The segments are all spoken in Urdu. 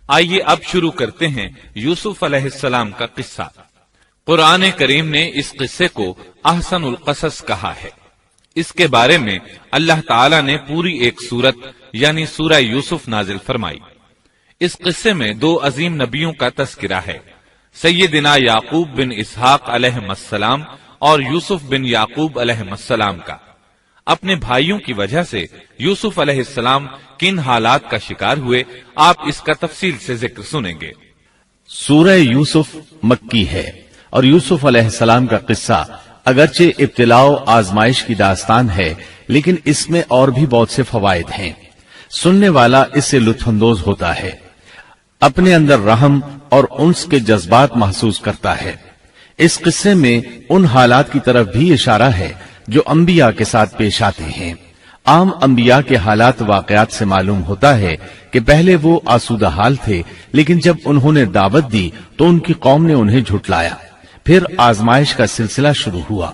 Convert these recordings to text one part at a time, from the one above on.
آئیے اب شروع کرتے ہیں یوسف علیہ السلام کا قصہ۔ قرآن کریم نے اس قصے کو احسن القصص کہا ہے۔ اس کے بارے میں اللہ تعالی نے پوری ایک سورت یعنی سورہ یوسف نازل فرمائی۔ اس قصے میں دو عظیم نبیوں کا تذکرہ ہے، سیدنا یعقوب بن اسحاق علیہ السلام اور یوسف بن یعقوب علیہ السلام کا۔ اپنے بھائیوں کی وجہ سے یوسف علیہ السلام کن حالات کا شکار ہوئے، آپ اس کا تفصیل سے ذکر سنیں گے۔ سورہ یوسف مکی ہے اور یوسف علیہ السلام کا قصہ اگرچہ ابتلاء و آزمائش کی داستان ہے، لیکن اس میں اور بھی بہت سے فوائد ہیں۔ سننے والا اس سے لطف اندوز ہوتا ہے، اپنے اندر رحم اور انس کے جذبات محسوس کرتا ہے۔ اس قصے میں ان حالات کی طرف بھی اشارہ ہے جو انبیاء کے ساتھ پیش آتے ہیں۔ عام انبیاء کے حالات واقعات سے معلوم ہوتا ہے کہ پہلے وہ آسودہ حال تھے، لیکن جب انہوں نے دعوت دی تو ان کی قوم نے انہیں جھٹلایا، پھر آزمائش کا سلسلہ شروع ہوا،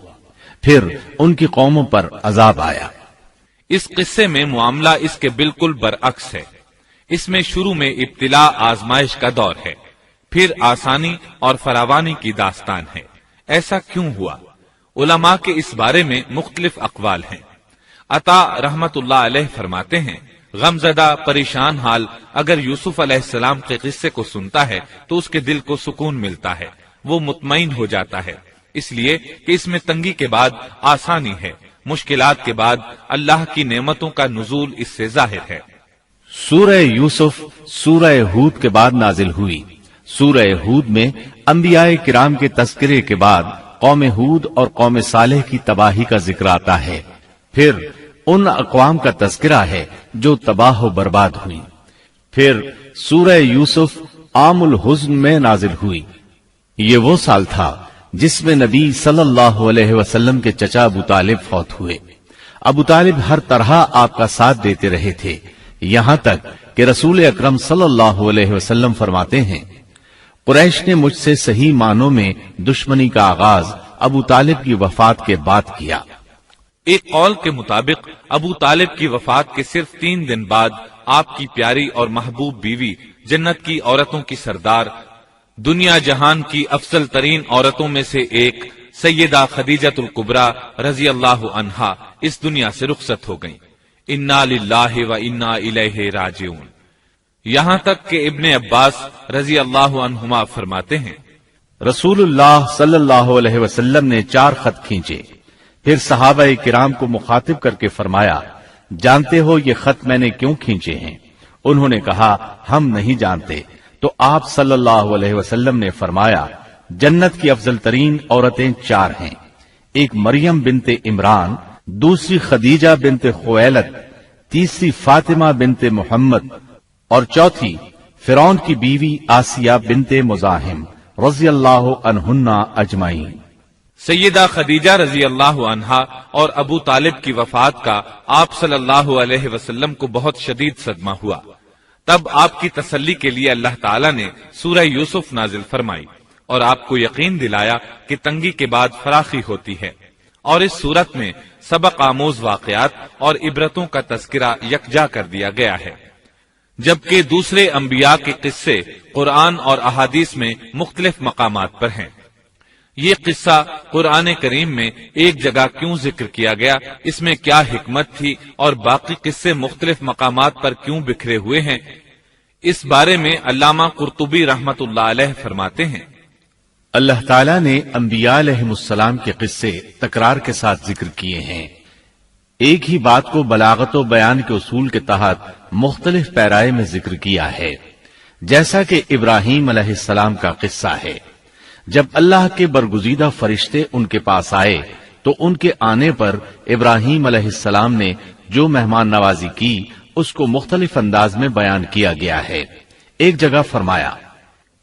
پھر ان کی قوموں پر عذاب آیا۔ اس قصے میں معاملہ اس کے بالکل برعکس ہے۔ اس میں شروع میں ابتلاء آزمائش کا دور ہے، پھر آسانی اور فراوانی کی داستان ہے۔ ایسا کیوں ہوا؟ علماء کے اس بارے میں مختلف اقوال ہیں۔ عطا رحمت اللہ علیہ فرماتے ہیں، غمزدہ پریشان حال اگر یوسف علیہ السلام کے قصے کو سنتا ہے تو اس کے دل کو سکون ملتا ہے، وہ مطمئن ہو جاتا ہے، اس لیے کہ اس میں تنگی کے بعد آسانی ہے، مشکلات کے بعد اللہ کی نعمتوں کا نزول اس سے ظاہر ہے۔ سورہ یوسف سورہ ہود کے بعد نازل ہوئی۔ سورہ ہود میں انبیاء کرام کے تذکرے کے بعد قوم ہود اور قوم صالح کی تباہی کا ذکر آتا ہے، پھر ان اقوام کا تذکرہ ہے جو تباہ و برباد ہوئی۔ پھر سورہ یوسف عام الحزن میں نازل ہوئی۔ یہ وہ سال تھا جس میں نبی صلی اللہ علیہ وسلم کے چچا ابو طالب فوت ہوئے۔ ابو طالب ہر طرح آپ کا ساتھ دیتے رہے تھے، یہاں تک کہ رسول اکرم صلی اللہ علیہ وسلم فرماتے ہیں، قریش نے مجھ سے صحیح معنوں میں دشمنی کا آغاز ابو طالب کی وفات کے بعد کیا۔ ایک قول کے مطابق ابو طالب کی وفات کے صرف 3 دن بعد آپ کی پیاری اور محبوب بیوی، جنت کی عورتوں کی سردار، دنیا جہان کی افضل ترین عورتوں میں سے ایک سیدہ خدیجۃ الکبریٰ رضی اللہ عنہا اس دنیا سے رخصت ہو گئیں۔ انا للہ و انا الیہ راجعون۔ یہاں تک کہ ابن عباس رضی اللہ عنہما فرماتے ہیں، رسول اللہ صلی اللہ علیہ وسلم نے 4 خط کھینچے، پھر صحابہ کرام کو مخاطب کر کے فرمایا، جانتے ہو یہ خط میں نے کیوں کھینچے ہیں؟ انہوں نے کہا، ہم نہیں جانتے۔ تو آپ صلی اللہ علیہ وسلم نے فرمایا، جنت کی افضل ترین عورتیں 4 ہیں، ایک مریم بنت عمران، دوسری خدیجہ بنت خویلد، تیسری فاطمہ بنت محمد اور چوتھی فرعون کی بیوی آسیہ بنت مزاحم رضی اللہ عنہن اجمعین۔ سیدہ خدیجہ رضی اللہ عنہا اور ابو طالب کی وفات کا آپ صلی اللہ علیہ وسلم کو بہت شدید صدمہ ہوا۔ تب آپ کی تسلی کے لیے اللہ تعالیٰ نے سورہ یوسف نازل فرمائی اور آپ کو یقین دلایا کہ تنگی کے بعد فراخی ہوتی ہے، اور اس صورت میں سبق آموز واقعات اور عبرتوں کا تذکرہ یکجا کر دیا گیا ہے، جبکہ دوسرے انبیاء کے قصے قرآن اور احادیث میں مختلف مقامات پر ہیں۔ یہ قصہ قرآن کریم میں ایک جگہ کیوں ذکر کیا گیا، اس میں کیا حکمت تھی، اور باقی قصے مختلف مقامات پر کیوں بکھرے ہوئے ہیں، اس بارے میں علامہ قرطبی رحمت اللہ علیہ فرماتے ہیں، اللہ تعالیٰ نے انبیاء علیہ السلام کے قصے تکرار کے ساتھ ذکر کیے ہیں، ایک ہی بات کو بلاغت و بیان کے اصول کے تحت مختلف پیرائے میں ذکر کیا ہے، جیسا کہ ابراہیم علیہ السلام کا قصہ ہے۔ جب اللہ کے برگزیدہ فرشتے ان کے پاس آئے تو ان کے آنے پر ابراہیم علیہ السلام نے جو مہمان نوازی کی اس کو مختلف انداز میں بیان کیا گیا ہے۔ ایک جگہ فرمایا،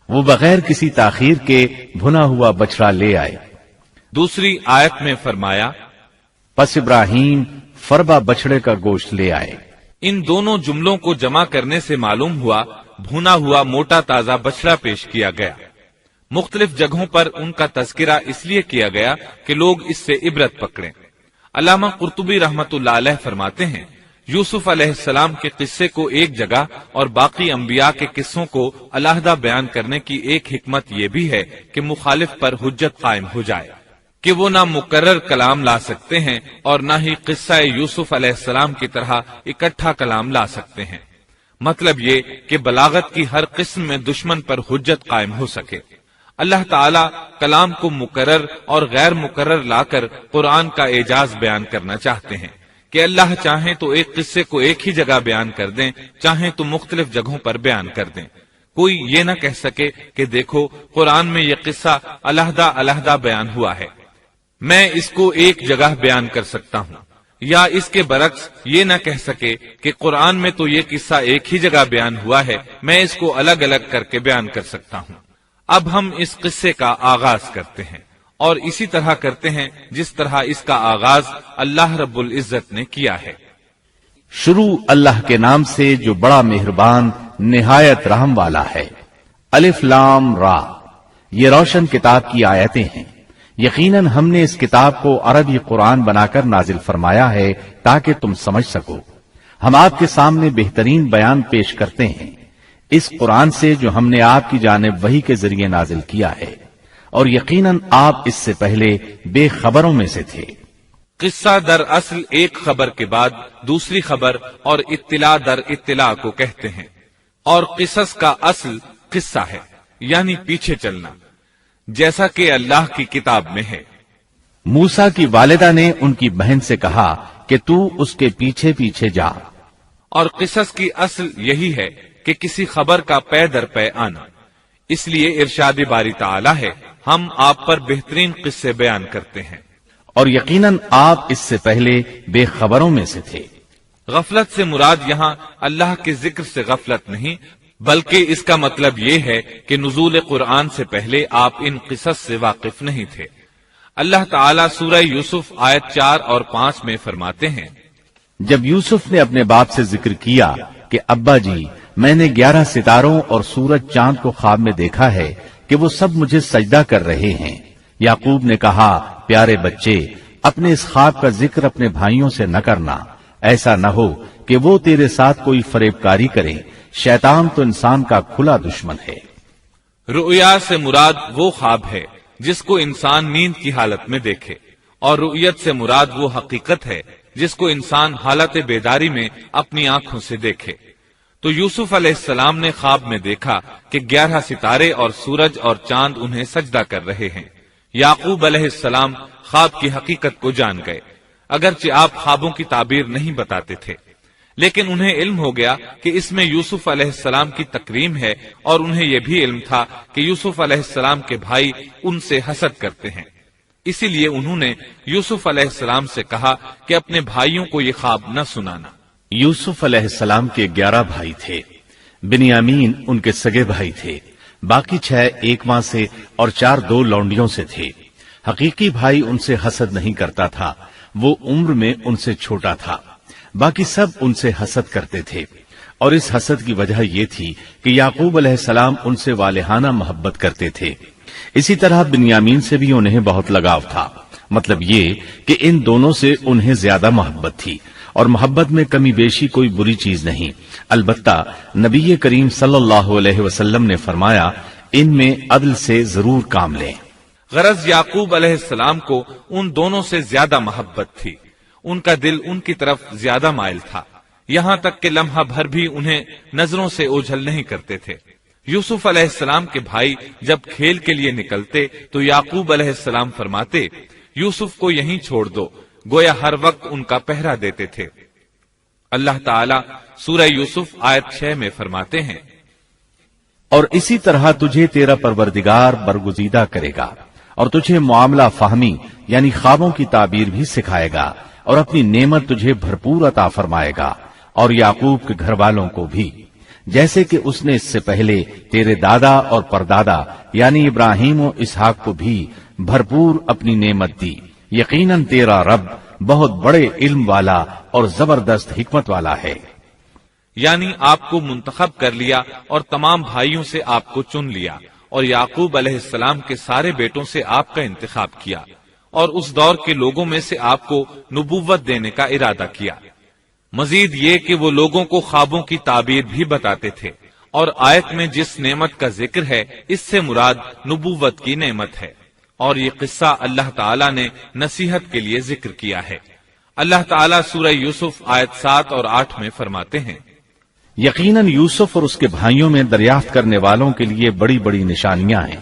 وہ بغیر کسی تاخیر کے بھنا ہوا بچڑا لے آئے۔ دوسری آیت میں فرمایا، پس ابراہیم فربا بچڑے کا گوشت لے آئے۔ ان دونوں جملوں کو جمع کرنے سے معلوم ہوا بھنا ہوا موٹا تازہ بچڑا پیش کیا گیا۔ مختلف جگہوں پر ان کا تذکرہ اس لیے کیا گیا کہ لوگ اس سے عبرت پکڑیں۔ علامہ قرطبی رحمت اللہ علیہ فرماتے ہیں، یوسف علیہ السلام کے قصے کو ایک جگہ اور باقی انبیاء کے قصوں کو علیحدہ بیان کرنے کی ایک حکمت یہ بھی ہے کہ مخالف پر حجت قائم ہو جائے کہ وہ نہ مکرر کلام لا سکتے ہیں اور نہ ہی قصہ یوسف علیہ السلام کی طرح اکٹھا کلام لا سکتے ہیں۔ مطلب یہ کہ بلاغت کی ہر قسم میں دشمن پر حجت قائم ہو سکے۔ اللہ تعالی کلام کو مکرر اور غیر مکرر لا کر قرآن کا اعجاز بیان کرنا چاہتے ہیں کہ اللہ چاہیں تو ایک قصے کو ایک ہی جگہ بیان کر دیں، چاہیں تو مختلف جگہوں پر بیان کر دیں۔ کوئی یہ نہ کہہ سکے کہ دیکھو قرآن میں یہ قصہ علیحدہ علیحدہ بیان ہوا ہے، میں اس کو ایک جگہ بیان کر سکتا ہوں، یا اس کے برعکس یہ نہ کہہ سکے کہ قرآن میں تو یہ قصہ ایک ہی جگہ بیان ہوا ہے، میں اس کو الگ الگ کر کے بیان کر سکتا ہوں۔ اب ہم اس قصے کا آغاز کرتے ہیں اور اسی طرح کرتے ہیں جس طرح اس کا آغاز اللہ رب العزت نے کیا ہے۔ شروع اللہ کے نام سے جو بڑا مہربان نہایت رحم والا ہے۔ الف لام را، یہ روشن کتاب کی آیتیں ہیں۔ یقیناً ہم نے اس کتاب کو عربی قرآن بنا کر نازل فرمایا ہے تاکہ تم سمجھ سکو۔ ہم آپ کے سامنے بہترین بیان پیش کرتے ہیں اس قرآن سے جو ہم نے آپ کی جانب وحی کے ذریعے نازل کیا ہے، اور یقیناً آپ اس سے پہلے بے خبروں میں سے تھے۔ قصہ در اصل ایک خبر کے بعد دوسری خبر اور اطلاع در اطلاع کو کہتے ہیں، اور قصص کا اصل قصہ ہے یعنی پیچھے چلنا، جیسا کہ اللہ کی کتاب میں ہے۔ موسیٰ کی والدہ نے ان کی بہن سے کہا کہ تو اس کے پیچھے پیچھے جا، اور قصص کی اصل یہی ہے کہ کسی خبر کا پے در پے آنا۔ اس لیے ارشاد باری تعالی ہے، ہم آپ پر بہترین قصے بیان کرتے ہیں۔ اور یقیناً آپ اس سے پہلے بے خبروں میں سے تھے۔ غفلت سے مراد یہاں اللہ کے ذکر سے غفلت نہیں، بلکہ اس کا مطلب یہ ہے کہ نزول قرآن سے پہلے آپ ان قصص سے واقف نہیں تھے۔ اللہ تعالیٰ سورہ یوسف آیت 4 اور 5 میں فرماتے ہیں، جب یوسف نے اپنے باپ سے ذکر کیا کہ ابا جی، میں نے 11 ستاروں اور سورج چاند کو خواب میں دیکھا ہے کہ وہ سب مجھے سجدہ کر رہے ہیں، یعقوب نے کہا، پیارے بچے، اپنے اس خواب کا ذکر اپنے بھائیوں سے نہ کرنا، ایسا نہ ہو کہ وہ تیرے ساتھ کوئی فریب کاری کریں، شیطان تو انسان کا کھلا دشمن ہے۔ رؤیا سے مراد وہ خواب ہے جس کو انسان نیند کی حالت میں دیکھے، اور رؤیت سے مراد وہ حقیقت ہے جس کو انسان حالت بیداری میں اپنی آنکھوں سے دیکھے۔ تو یوسف علیہ السلام نے خواب میں دیکھا کہ 11 ستارے اور سورج اور چاند انہیں سجدہ کر رہے ہیں۔ یعقوب علیہ السلام خواب کی حقیقت کو جان گئے، اگرچہ آپ خوابوں کی تعبیر نہیں بتاتے تھے، لیکن انہیں علم ہو گیا کہ اس میں یوسف علیہ السلام کی تکریم ہے، اور انہیں یہ بھی علم تھا کہ یوسف علیہ السلام کے بھائی ان سے حسد کرتے ہیں۔ اسی لیے انہوں نے یوسف علیہ السلام سے کہا کہ اپنے بھائیوں کو یہ خواب نہ سنانا۔ یوسف علیہ السلام کے 11 بھائی تھے، بنیامین ان کے سگے بھائی تھے، باقی 6 ایک ماں سے اور 4 2 لونڈیوں سے تھے۔ حقیقی بھائی ان سے حسد نہیں کرتا تھا، وہ عمر میں ان سے چھوٹا تھا، باقی سب ان سے حسد کرتے تھے، اور اس حسد کی وجہ یہ تھی کہ یعقوب علیہ السلام ان سے والہانہ محبت کرتے تھے۔ اسی طرح بنیامین سے بھی انہیں بہت لگاؤ تھا، مطلب یہ کہ ان دونوں سے انہیں زیادہ محبت تھی، اور محبت میں کمی بیشی کوئی بری چیز نہیں، البتہ نبی کریم صلی اللہ علیہ وسلم نے فرمایا، ان میں عدل سے ضرور کام لیں۔ غرض یعقوب علیہ السلام کو ان دونوں سے زیادہ محبت تھی، ان کا دل ان کی طرف زیادہ مائل تھا، یہاں تک کہ لمحہ بھر بھی انہیں نظروں سے اوجھل نہیں کرتے تھے۔ یوسف علیہ السلام کے بھائی جب کھیل کے لیے نکلتے تو یعقوب علیہ السلام فرماتے، یوسف کو یہیں چھوڑ دو، گویا ہر وقت ان کا پہرا دیتے تھے۔ اللہ تعالیٰ سورہ یوسف آیت 6 میں فرماتے ہیں، اور اسی طرح تجھے تیرا پروردگار برگزیدہ کرے گا، اور تجھے معاملہ فہمی یعنی خوابوں کی تعبیر بھی سکھائے گا، اور اپنی نعمت تجھے بھرپور عطا فرمائے گا، اور یعقوب کے گھر والوں کو بھی، جیسے کہ اس نے اس سے پہلے تیرے دادا اور پردادا یعنی ابراہیم و اسحاق کو بھی بھرپور اپنی نعمت دی۔ یقیناً تیرا رب بہت بڑے علم والا اور زبردست حکمت والا ہے۔ یعنی آپ کو منتخب کر لیا اور تمام بھائیوں سے آپ کو چن لیا، اور یعقوب علیہ السلام کے سارے بیٹوں سے آپ کا انتخاب کیا، اور اس دور کے لوگوں میں سے آپ کو نبوت دینے کا ارادہ کیا۔ مزید یہ کہ وہ لوگوں کو خوابوں کی تعبیر بھی بتاتے تھے، اور آیت میں جس نعمت کا ذکر ہے اس سے مراد نبوت کی نعمت ہے، اور یہ قصہ اللہ تعالیٰ نے نصیحت کے لیے ذکر کیا ہے۔ اللہ تعالیٰ سورہ یوسف آیت 7 اور 8 میں فرماتے ہیں، یقیناً یوسف اور اس کے بھائیوں میں دریافت کرنے والوں کے لیے بڑی بڑی نشانیاں ہیں،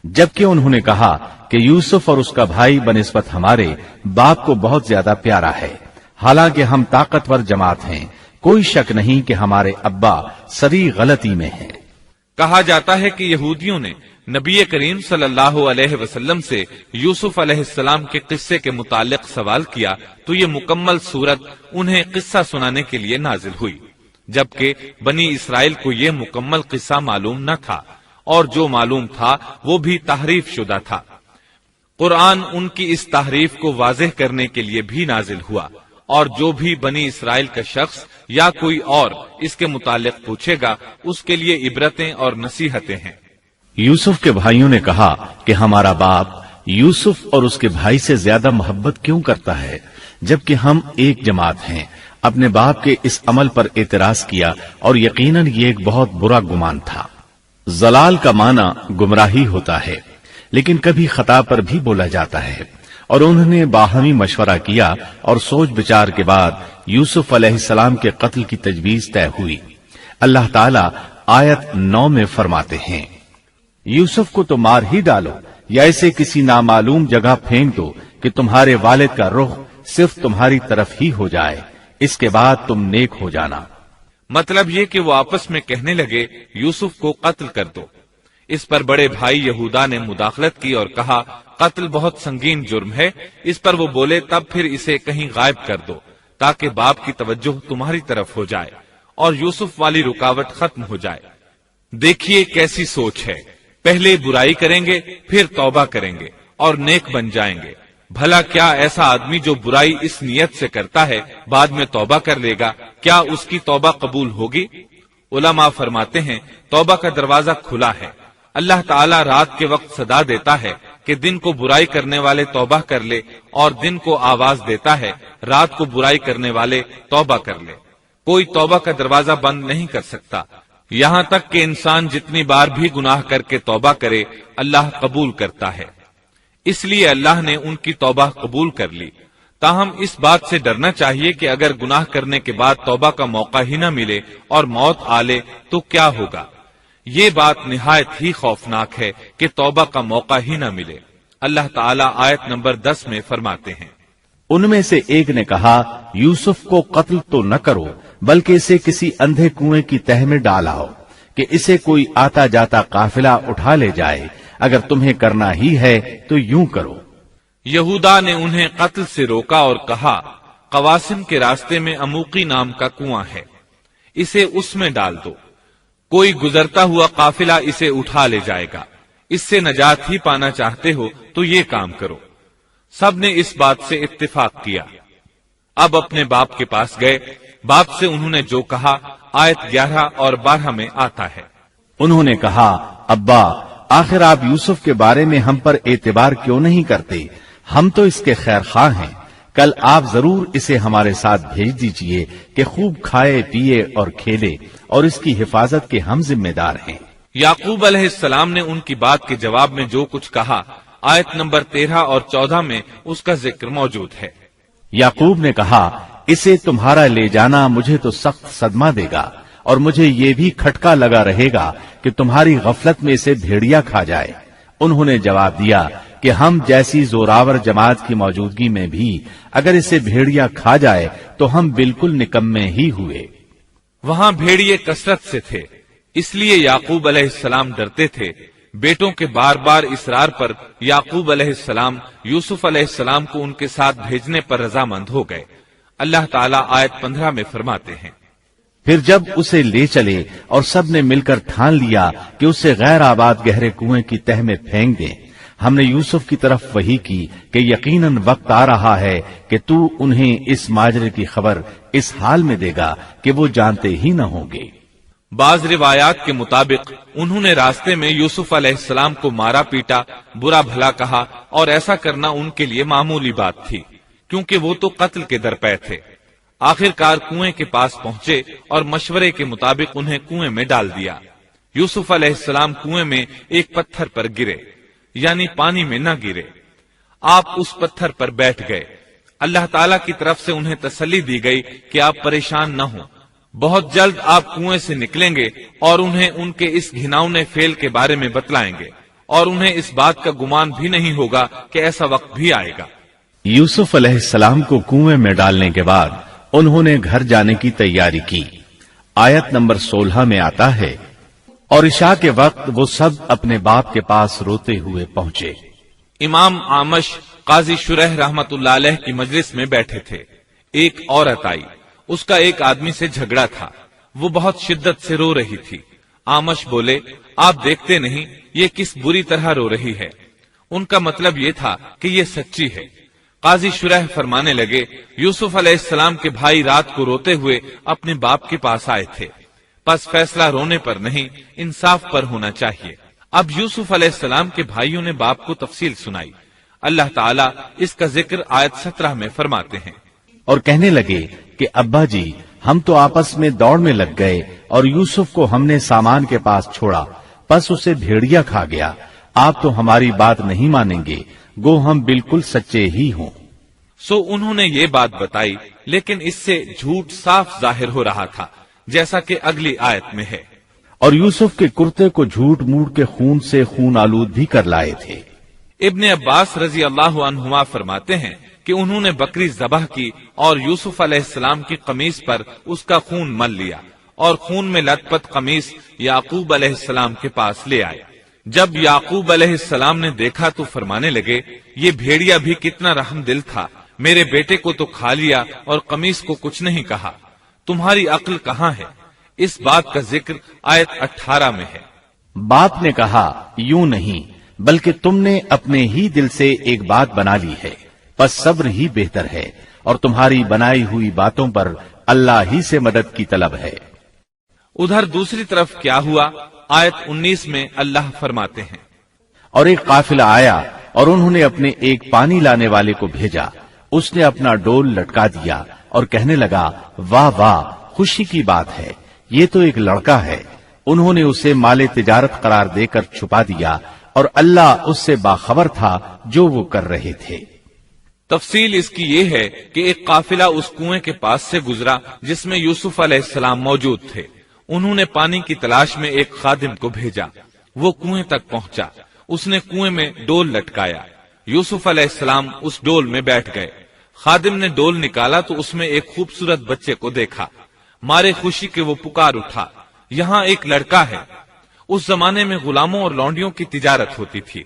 جبکہ انہوں نے کہا کہ یوسف اور اس کا بھائی بنسبت ہمارے باپ کو بہت زیادہ پیارا ہے، حالانکہ ہم طاقتور جماعت ہیں، کوئی شک نہیں کہ ہمارے ابا سری غلطی میں ہیں۔ کہا جاتا ہے کہ یہودیوں نے نبی کریم صلی اللہ علیہ وسلم سے یوسف علیہ السلام کے قصے کے متعلق سوال کیا تو یہ مکمل صورت انہیں قصہ سنانے کے لیے نازل ہوئی، جبکہ بنی اسرائیل کو یہ مکمل قصہ معلوم نہ تھا، اور جو معلوم تھا وہ بھی تحریف شدہ تھا۔ قرآن ان کی اس تحریف کو واضح کرنے کے لیے بھی نازل ہوا، اور جو بھی بنی اسرائیل کا شخص یا کوئی اور اس کے متعلق پوچھے گا اس کے لیے عبرتیں اور نصیحتیں ہیں۔ یوسف کے بھائیوں نے کہا کہ ہمارا باپ یوسف اور اس کے بھائی سے زیادہ محبت کیوں کرتا ہے، جبکہ ہم ایک جماعت ہیں۔ اپنے باپ کے اس عمل پر اعتراض کیا، اور یقیناً یہ ایک بہت برا گمان تھا۔ ضلال کا معنی گمراہی ہوتا ہے، لیکن کبھی خطا پر بھی بولا جاتا ہے، اور انہوں نے باہمی مشورہ کیا اور سوچ بچار کے بعد یوسف علیہ السلام کے قتل کی تجویز طے ہوئی۔ اللہ تعالیٰ آیت 9 میں فرماتے ہیں، یوسف کو تو مار ہی ڈالو یا اسے کسی نامعلوم جگہ پھینک دو کہ تمہارے والد کا رخ صرف تمہاری طرف ہی ہو جائے، اس کے بعد تم نیک ہو جانا۔ مطلب یہ کہ وہ آپس میں کہنے لگے یوسف کو قتل کر دو۔ اس پر بڑے بھائی یہودا نے مداخلت کی اور کہا قتل بہت سنگین جرم ہے۔ اس پر وہ بولے تب پھر اسے کہیں غائب کر دو تاکہ باپ کی توجہ تمہاری طرف ہو جائے اور یوسف والی رکاوٹ ختم ہو جائے۔ دیکھیے کیسی سوچ ہے، پہلے برائی کریں گے پھر توبہ کریں گے اور نیک بن جائیں گے۔ بھلا کیا ایسا آدمی جو برائی اس نیت سے کرتا ہے بعد میں توبہ کر لے گا، کیا اس کی توبہ قبول ہوگی؟ علماء فرماتے ہیں توبہ کا دروازہ کھلا ہے۔ اللہ تعالیٰ رات کے وقت صدا دیتا ہے کہ دن کو برائی کرنے والے توبہ کر لے، اور دن کو آواز دیتا ہے رات کو برائی کرنے والے توبہ کر لے۔ کوئی توبہ کا دروازہ بند نہیں کر سکتا، یہاں تک کہ انسان جتنی بار بھی گناہ کر کے توبہ کرے اللہ قبول کرتا ہے۔ اس لیے اللہ نے ان کی توبہ قبول کر لی۔ تاہم اس بات سے ڈرنا چاہیے کہ اگر گناہ کرنے کے بعد توبہ کا موقع ہی نہ ملے اور موت آ لے تو کیا ہوگا؟ یہ بات نہایت ہی خوفناک ہے کہ توبہ کا موقع ہی نہ ملے۔ اللہ تعالیٰ آیت نمبر 10 میں فرماتے ہیں، ان میں سے ایک نے کہا یوسف کو قتل تو نہ کرو بلکہ اسے کسی اندھے کنویں کی تہ میں ڈالاؤ کہ اسے کوئی آتا جاتا قافلہ اٹھا لے جائے، اگر تمہیں کرنا ہی ہے تو یوں کرو۔ یہودا نے انہیں قتل سے روکا اور کہا قواسم کے راستے میں اموقی نام کا کنواں ہے، اسے اس میں ڈال دو، کوئی گزرتا ہوا قافلہ اسے اٹھا لے جائے گا، اس سے نجات ہی پانا چاہتے ہو تو یہ کام کرو۔ سب نے اس بات سے اتفاق کیا۔ اب اپنے باپ کے پاس گئے، باپ سے انہوں نے جو کہا آیت 11 اور 12 میں آتا ہے، انہوں نے کہا ابا آخر آپ یوسف کے بارے میں ہم پر اعتبار کیوں نہیں کرتے؟ ہم تو اس کے خیر خواہ ہیں، کل آپ ضرور اسے ہمارے ساتھ بھیج دیجئے کہ خوب کھائے پیے اور کھیلے، اور اس کی حفاظت کے ہم ذمہ دار ہیں۔ یعقوب علیہ السلام نے ان کی بات کے جواب میں جو کچھ کہا آیت نمبر 13 اور 14 میں اس کا ذکر موجود ہے۔ یعقوب نے کہا اسے تمہارا لے جانا مجھے تو سخت صدمہ دے گا، اور مجھے یہ بھی کھٹکا لگا رہے گا کہ تمہاری غفلت میں اسے بھیڑیا کھا جائے۔ انہوں نے جواب دیا کہ ہم جیسی زوراور جماعت کی موجودگی میں بھی اگر اسے بھیڑیا کھا جائے تو ہم بالکل نکمے ہی ہوئے۔ وہاں بھیڑیے کثرت سے تھے، اس لیے یعقوب علیہ السلام ڈرتے تھے۔ بیٹوں کے بار بار اصرار پر یعقوب علیہ السلام یوسف علیہ السلام کو ان کے ساتھ بھیجنے پر رضامند ہو گئے۔ اللہ تعالیٰ آیت 15 میں فرماتے ہیں، پھر جب اسے لے چلے اور سب نے مل کر ٹھان لیا کہ اسے غیر آباد گہرے کنویں کی تہ میں پھینک دیں، ہم نے یوسف کی طرف وحی کی کہ یقیناً وقت آ رہا ہے کہ تو انہیں اس ماجرے کی خبر اس حال میں دے گا کہ وہ جانتے ہی نہ ہوں گے۔ بعض روایات کے مطابق انہوں نے راستے میں یوسف علیہ السلام کو مارا پیٹا، برا بھلا کہا، اور ایسا کرنا ان کے لیے معمولی بات تھی کیونکہ وہ تو قتل کے درپے تھے۔ آخر کار کنویں کے پاس پہنچے اور مشورے کے مطابق انہیں کنویں میں ڈال دیا۔ یوسف علیہ السلام کنویں میں ایک پتھر پر گرے، یعنی پانی میں نہ گرے۔ آپ اس پتھر پر بیٹھ گئے۔ اللہ تعالیٰ کی طرف سے انہیں تسلی دی گئی کہ آپ پریشان نہ ہوں، بہت جلد آپ کنویں سے نکلیں گے اور انہیں ان کے اس گھناؤنے فعل کے بارے میں بتلائیں گے، اور انہیں اس بات کا گمان بھی نہیں ہوگا کہ ایسا وقت بھی آئے گا۔ یوسف علیہ السلام کو کنویں میں ڈالنے کے بعد انہوں نے گھر جانے کی تیاری کی۔ آیت نمبر 16 میں آتا ہے، اور عشاء کے وقت وہ سب اپنے باپ کے پاس روتے ہوئے پہنچے۔ امام عامش قاضی شرح رحمت اللہ علیہ کی مجلس میں بیٹھے تھے۔ ایک عورت آئی، اس کا ایک آدمی سے جھگڑا تھا، وہ بہت شدت سے رو رہی تھی۔ عامش بولے، آپ دیکھتے نہیں یہ کس بری طرح رو رہی ہے؟ ان کا مطلب یہ تھا کہ یہ سچی ہے۔ قاضی شرح فرمانے لگے، یوسف علیہ السلام کے بھائی رات کو روتے ہوئے اپنے باپ کے پاس آئے تھے، پس فیصلہ رونے پر نہیں انصاف پر ہونا چاہیے۔ اب یوسف علیہ السلام کے بھائیوں نے باپ کو تفصیل سنائی۔ اللہ تعالیٰ اس کا ذکر آیت 17 میں فرماتے ہیں، اور کہنے لگے کہ ابا جی، ہم تو آپس میں دوڑ میں لگ گئے اور یوسف کو ہم نے سامان کے پاس چھوڑا، پس اسے بھیڑیا کھا گیا۔ آپ تو ہماری بات نہیں مانیں گے، گو ہم بالکل سچے ہی ہوں۔ سو انہوں نے یہ بات بتائی، لیکن اس سے جھوٹ صاف ظاہر ہو رہا تھا، جیسا کہ اگلی آیت میں ہے۔ اور یوسف کے کرتے کو جھوٹ موڑ کے خون سے خون آلود بھی کر لائے تھے۔ ابن عباس رضی اللہ عنہما فرماتے ہیں کہ انہوں نے بکری ذبح کی اور یوسف علیہ السلام کی قمیص پر اس کا خون مل لیا، اور خون میں لت پت قمیص یعقوب علیہ السلام کے پاس لے آئے۔ جب یعقوب علیہ السلام نے دیکھا تو فرمانے لگے، یہ بھیڑیا بھی کتنا رحم دل تھا، میرے بیٹے کو تو کھا لیا اور قمیص کو کچھ نہیں کہا، تمہاری عقل کہاں ہے؟ اس بات کا ذکر آیت 18 میں ہے۔ باپ نے کہا، یوں نہیں، بلکہ تم نے اپنے ہی دل سے ایک بات بنا لی ہے، پس صبر ہی بہتر ہے، اور تمہاری بنائی ہوئی باتوں پر اللہ ہی سے مدد کی طلب ہے۔ ادھر دوسری طرف کیا ہوا؟ آیت 19 میں اللہ فرماتے ہیں، اور ایک قافلہ آیا اور انہوں نے اپنے ایک پانی لانے والے کو بھیجا، اس نے اپنا ڈول لٹکا دیا اور کہنے لگا، واہ واہ، خوشی کی بات ہے، یہ تو ایک لڑکا ہے۔ انہوں نے اسے مال تجارت قرار دے کر چھپا دیا، اور اللہ اس سے باخبر تھا جو وہ کر رہے تھے۔ تفصیل اس کی یہ ہے کہ ایک قافلہ اس کنویں کے پاس سے گزرا جس میں یوسف علیہ السلام موجود تھے۔ انہوں نے پانی کی تلاش میں ایک خادم کو بھیجا، وہ کنویں تک پہنچا، اس نے کنویں میں ڈول لٹکایا، یوسف علیہ السلام اس ڈول میں بیٹھ گئے۔ خادم نے ڈول نکالا تو اس میں ایک خوبصورت بچے کو دیکھا، مارے خوشی کے وہ پکار اٹھا، یہاں ایک لڑکا ہے۔ اس زمانے میں غلاموں اور لونڈیوں کی تجارت ہوتی تھی،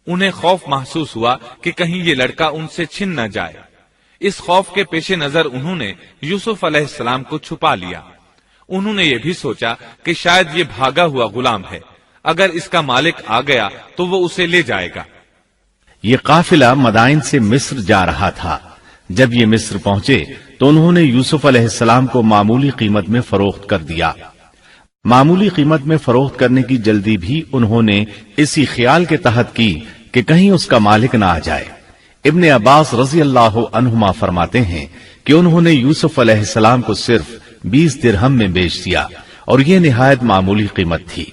انہیں خوف محسوس ہوا کہ کہیں یہ لڑکا ان سے چھن نہ جائے۔ اس خوف کے پیش نظر انہوں نے یوسف علیہ السلام کو چھپا لیا۔ انہوں نے یہ بھی سوچا کہ شاید یہ بھاگا ہوا غلام ہے، اگر اس کا مالک آ گیا تو وہ اسے لے جائے گا۔ یہ قافلہ مدائن سے مصر جا رہا تھا۔ جب یہ مصر پہنچے تو انہوں نے یوسف علیہ السلام کو معمولی قیمت میں فروخت کر دیا۔ معمولی قیمت میں فروخت کرنے کی جلدی بھی انہوں نے اسی خیال کے تحت کی کہ کہیں اس کا مالک نہ آ جائے۔ ابن عباس رضی اللہ عنہما فرماتے ہیں کہ انہوں نے یوسف علیہ السلام کو صرف 20 درہم میں بیچ دیا، اور یہ نہایت معمولی قیمت تھی۔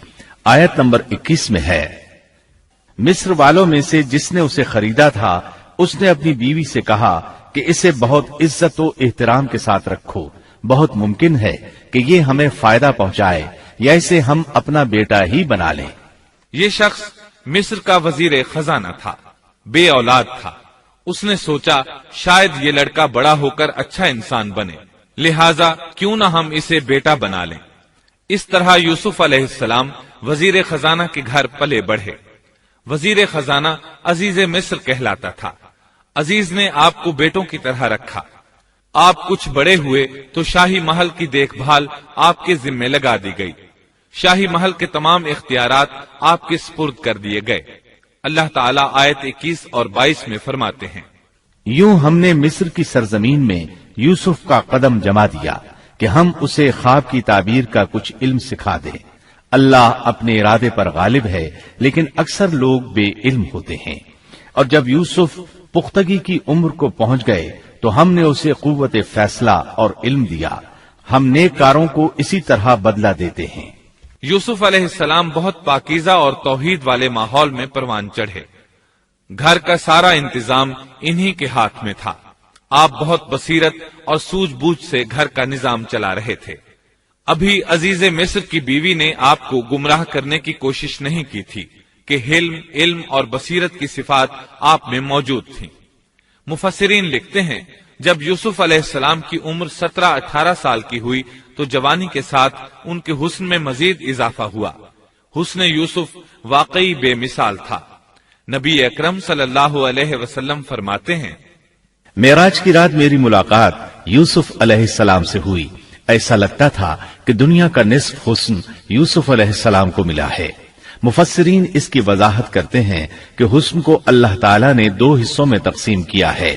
آیت نمبر 21 میں ہے، مصر والوں میں سے جس نے اسے خریدا تھا اس نے اپنی بیوی سے کہا کہ اسے بہت عزت و احترام کے ساتھ رکھو، بہت ممکن ہے کہ یہ ہمیں فائدہ پہنچائے یا اسے ہم اپنا بیٹا ہی بنا لیں۔ یہ شخص مصر کا وزیر خزانہ تھا، بے اولاد تھا۔ اس نے سوچا شاید یہ لڑکا بڑا ہو کر اچھا انسان بنے، لہذا کیوں نہ ہم اسے بیٹا بنا لیں۔ اس طرح یوسف علیہ السلام وزیر خزانہ کے گھر پلے بڑھے۔ وزیر خزانہ عزیز مصر کہلاتا تھا۔ عزیز نے آپ کو بیٹوں کی طرح رکھا۔ آپ کچھ بڑے ہوئے تو شاہی محل کی دیکھ بھال آپ کے ذمے لگا دی گئی، شاہی محل کے تمام اختیارات آپ کے سپرد کر دیے گئے۔ اللہ تعالیٰ آیت 21 اور 22 میں فرماتے ہیں، یوں ہم نے مصر کی سرزمین میں یوسف کا قدم جما دیا کہ ہم اسے خواب کی تعبیر کا کچھ علم سکھا دیں۔ اللہ اپنے ارادے پر غالب ہے، لیکن اکثر لوگ بے علم ہوتے ہیں۔ اور جب یوسف پختگی کی عمر کو پہنچ گئے تو ہم نے اسے قوت فیصلہ اور علم دیا. ہم نیک کاروں کو اسی طرح بدلہ دیتے ہیں. یوسف علیہ السلام بہت پاکیزہ اور توحید والے ماحول میں پروان چڑھے. گھر کا سارا انتظام انہی کے ہاتھ میں تھا. آپ بہت بصیرت اور سوجھ بوجھ سے گھر کا نظام چلا رہے تھے. ابھی عزیز مصر کی بیوی نے آپ کو گمراہ کرنے کی کوشش نہیں کی تھی کہ علم اور بصیرت کی صفات آپ میں موجود تھیں. مفسرین لکھتے ہیں جب یوسف علیہ السلام کی عمر 17-18 سال کی ہوئی تو جوانی کے ساتھ ان کے حسن میں مزید اضافہ ہوا. حسن یوسف واقعی بے مثال تھا. نبی اکرم صلی اللہ علیہ وسلم فرماتے ہیں معراج کی رات میری ملاقات یوسف علیہ السلام سے ہوئی. ایسا لگتا تھا کہ دنیا کا نصف حسن یوسف علیہ السلام کو ملا ہے. مفسرین اس کی وضاحت کرتے ہیں کہ حسن کو اللہ تعالیٰ نے 2 حصوں میں تقسیم کیا ہے.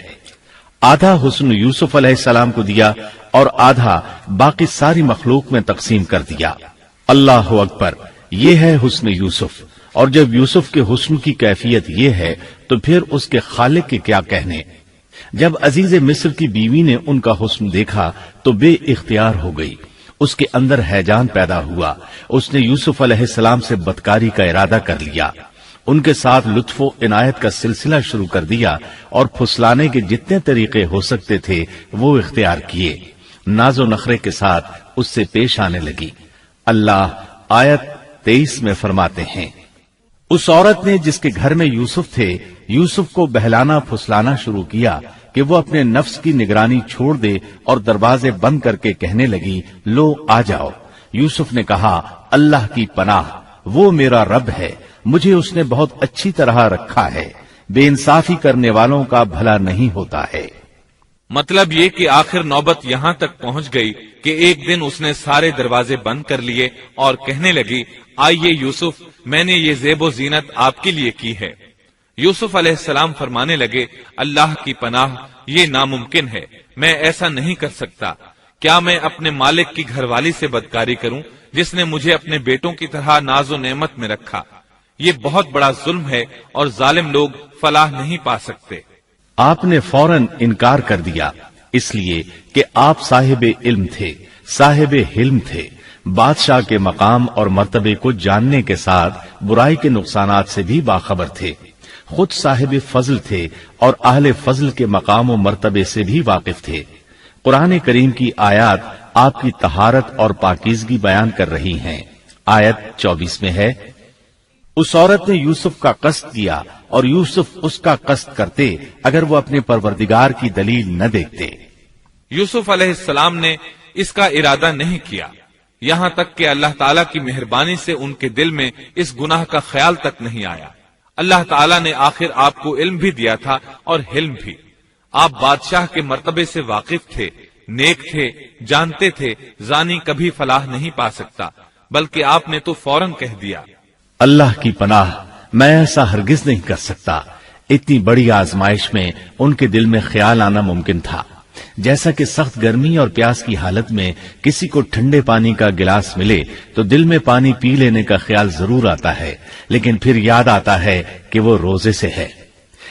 آدھا حسن یوسف علیہ السلام کو دیا اور آدھا باقی ساری مخلوق میں تقسیم کر دیا. اللہ اکبر، یہ ہے حسن یوسف. اور جب یوسف کے حسن کی کیفیت یہ ہے تو پھر اس کے خالق کے کیا کہنے. جب عزیز مصر کی بیوی نے ان کا حسن دیکھا تو بے اختیار ہو گئی. اس کے اندر ہیجان پیدا ہوا. اس نے یوسف علیہ السلام سے بدکاری کا ارادہ کر لیا. ان کے ساتھ لطف و عنایت کا سلسلہ شروع کر دیا اور پھسلانے کے جتنے طریقے ہو سکتے تھے وہ اختیار کیے. ناز و نخرے کے ساتھ اس سے پیش آنے لگی. اللہ آیت 23 میں فرماتے ہیں اس عورت نے جس کے گھر میں یوسف تھے یوسف کو بہلانا پھسلانا شروع کیا کہ وہ اپنے نفس کی نگرانی چھوڑ دے اور دروازے بند کر کے کہنے لگی لو آ جاؤ. یوسف نے کہا اللہ کی پناہ، وہ میرا رب ہے، مجھے اس نے بہت اچھی طرح رکھا ہے. بے انصافی کرنے والوں کا بھلا نہیں ہوتا ہے. مطلب یہ کہ آخر نوبت یہاں تک پہنچ گئی کہ ایک دن اس نے سارے دروازے بند کر لیے اور کہنے لگی آئیے یوسف، میں نے یہ زیب و زینت آپ کے لیے کی ہے. یوسف علیہ السلام فرمانے لگے اللہ کی پناہ، یہ ناممکن ہے، میں ایسا نہیں کر سکتا. کیا میں اپنے مالک کی گھر والی سے بدکاری کروں جس نے مجھے اپنے بیٹوں کی طرح ناز و نعمت میں رکھا؟ یہ بہت بڑا ظلم ہے اور ظالم لوگ فلاح نہیں پا سکتے. آپ نے فوراً انکار کر دیا اس لیے کہ آپ صاحب علم تھے، صاحب حلم تھے، بادشاہ کے مقام اور مرتبے کو جاننے کے ساتھ برائی کے نقصانات سے بھی باخبر تھے. خود صاحب فضل تھے اور اہل فضل کے مقام و مرتبے سے بھی واقف تھے. قرآن کریم کی آیات آپ کی طہارت اور پاکیزگی بیان کر رہی ہیں. آیت 24 میں ہے اس عورت نے یوسف کا قصد کیا اور یوسف اس کا قصد کرتے اگر وہ اپنے پروردگار کی دلیل نہ دیکھتے. یوسف علیہ السلام نے اس کا ارادہ نہیں کیا، یہاں تک کہ اللہ تعالیٰ کی مہربانی سے ان کے دل میں اس گناہ کا خیال تک نہیں آیا. اللہ تعالیٰ نے آخر آپ کو علم بھی دیا تھا اور حلم بھی. آپ بادشاہ کے مرتبے سے واقف تھے، نیک تھے، جانتے تھے زانی کبھی فلاح نہیں پا سکتا، بلکہ آپ نے تو فوراً کہہ دیا اللہ کی پناہ، میں ایسا ہرگز نہیں کر سکتا. اتنی بڑی آزمائش میں ان کے دل میں خیال آنا ممکن تھا. جیسا کہ سخت گرمی اور پیاس کی حالت میں کسی کو ٹھنڈے پانی کا گلاس ملے تو دل میں پانی پی لینے کا خیال ضرور آتا ہے، لیکن پھر یاد آتا ہے کہ وہ روزے سے ہے.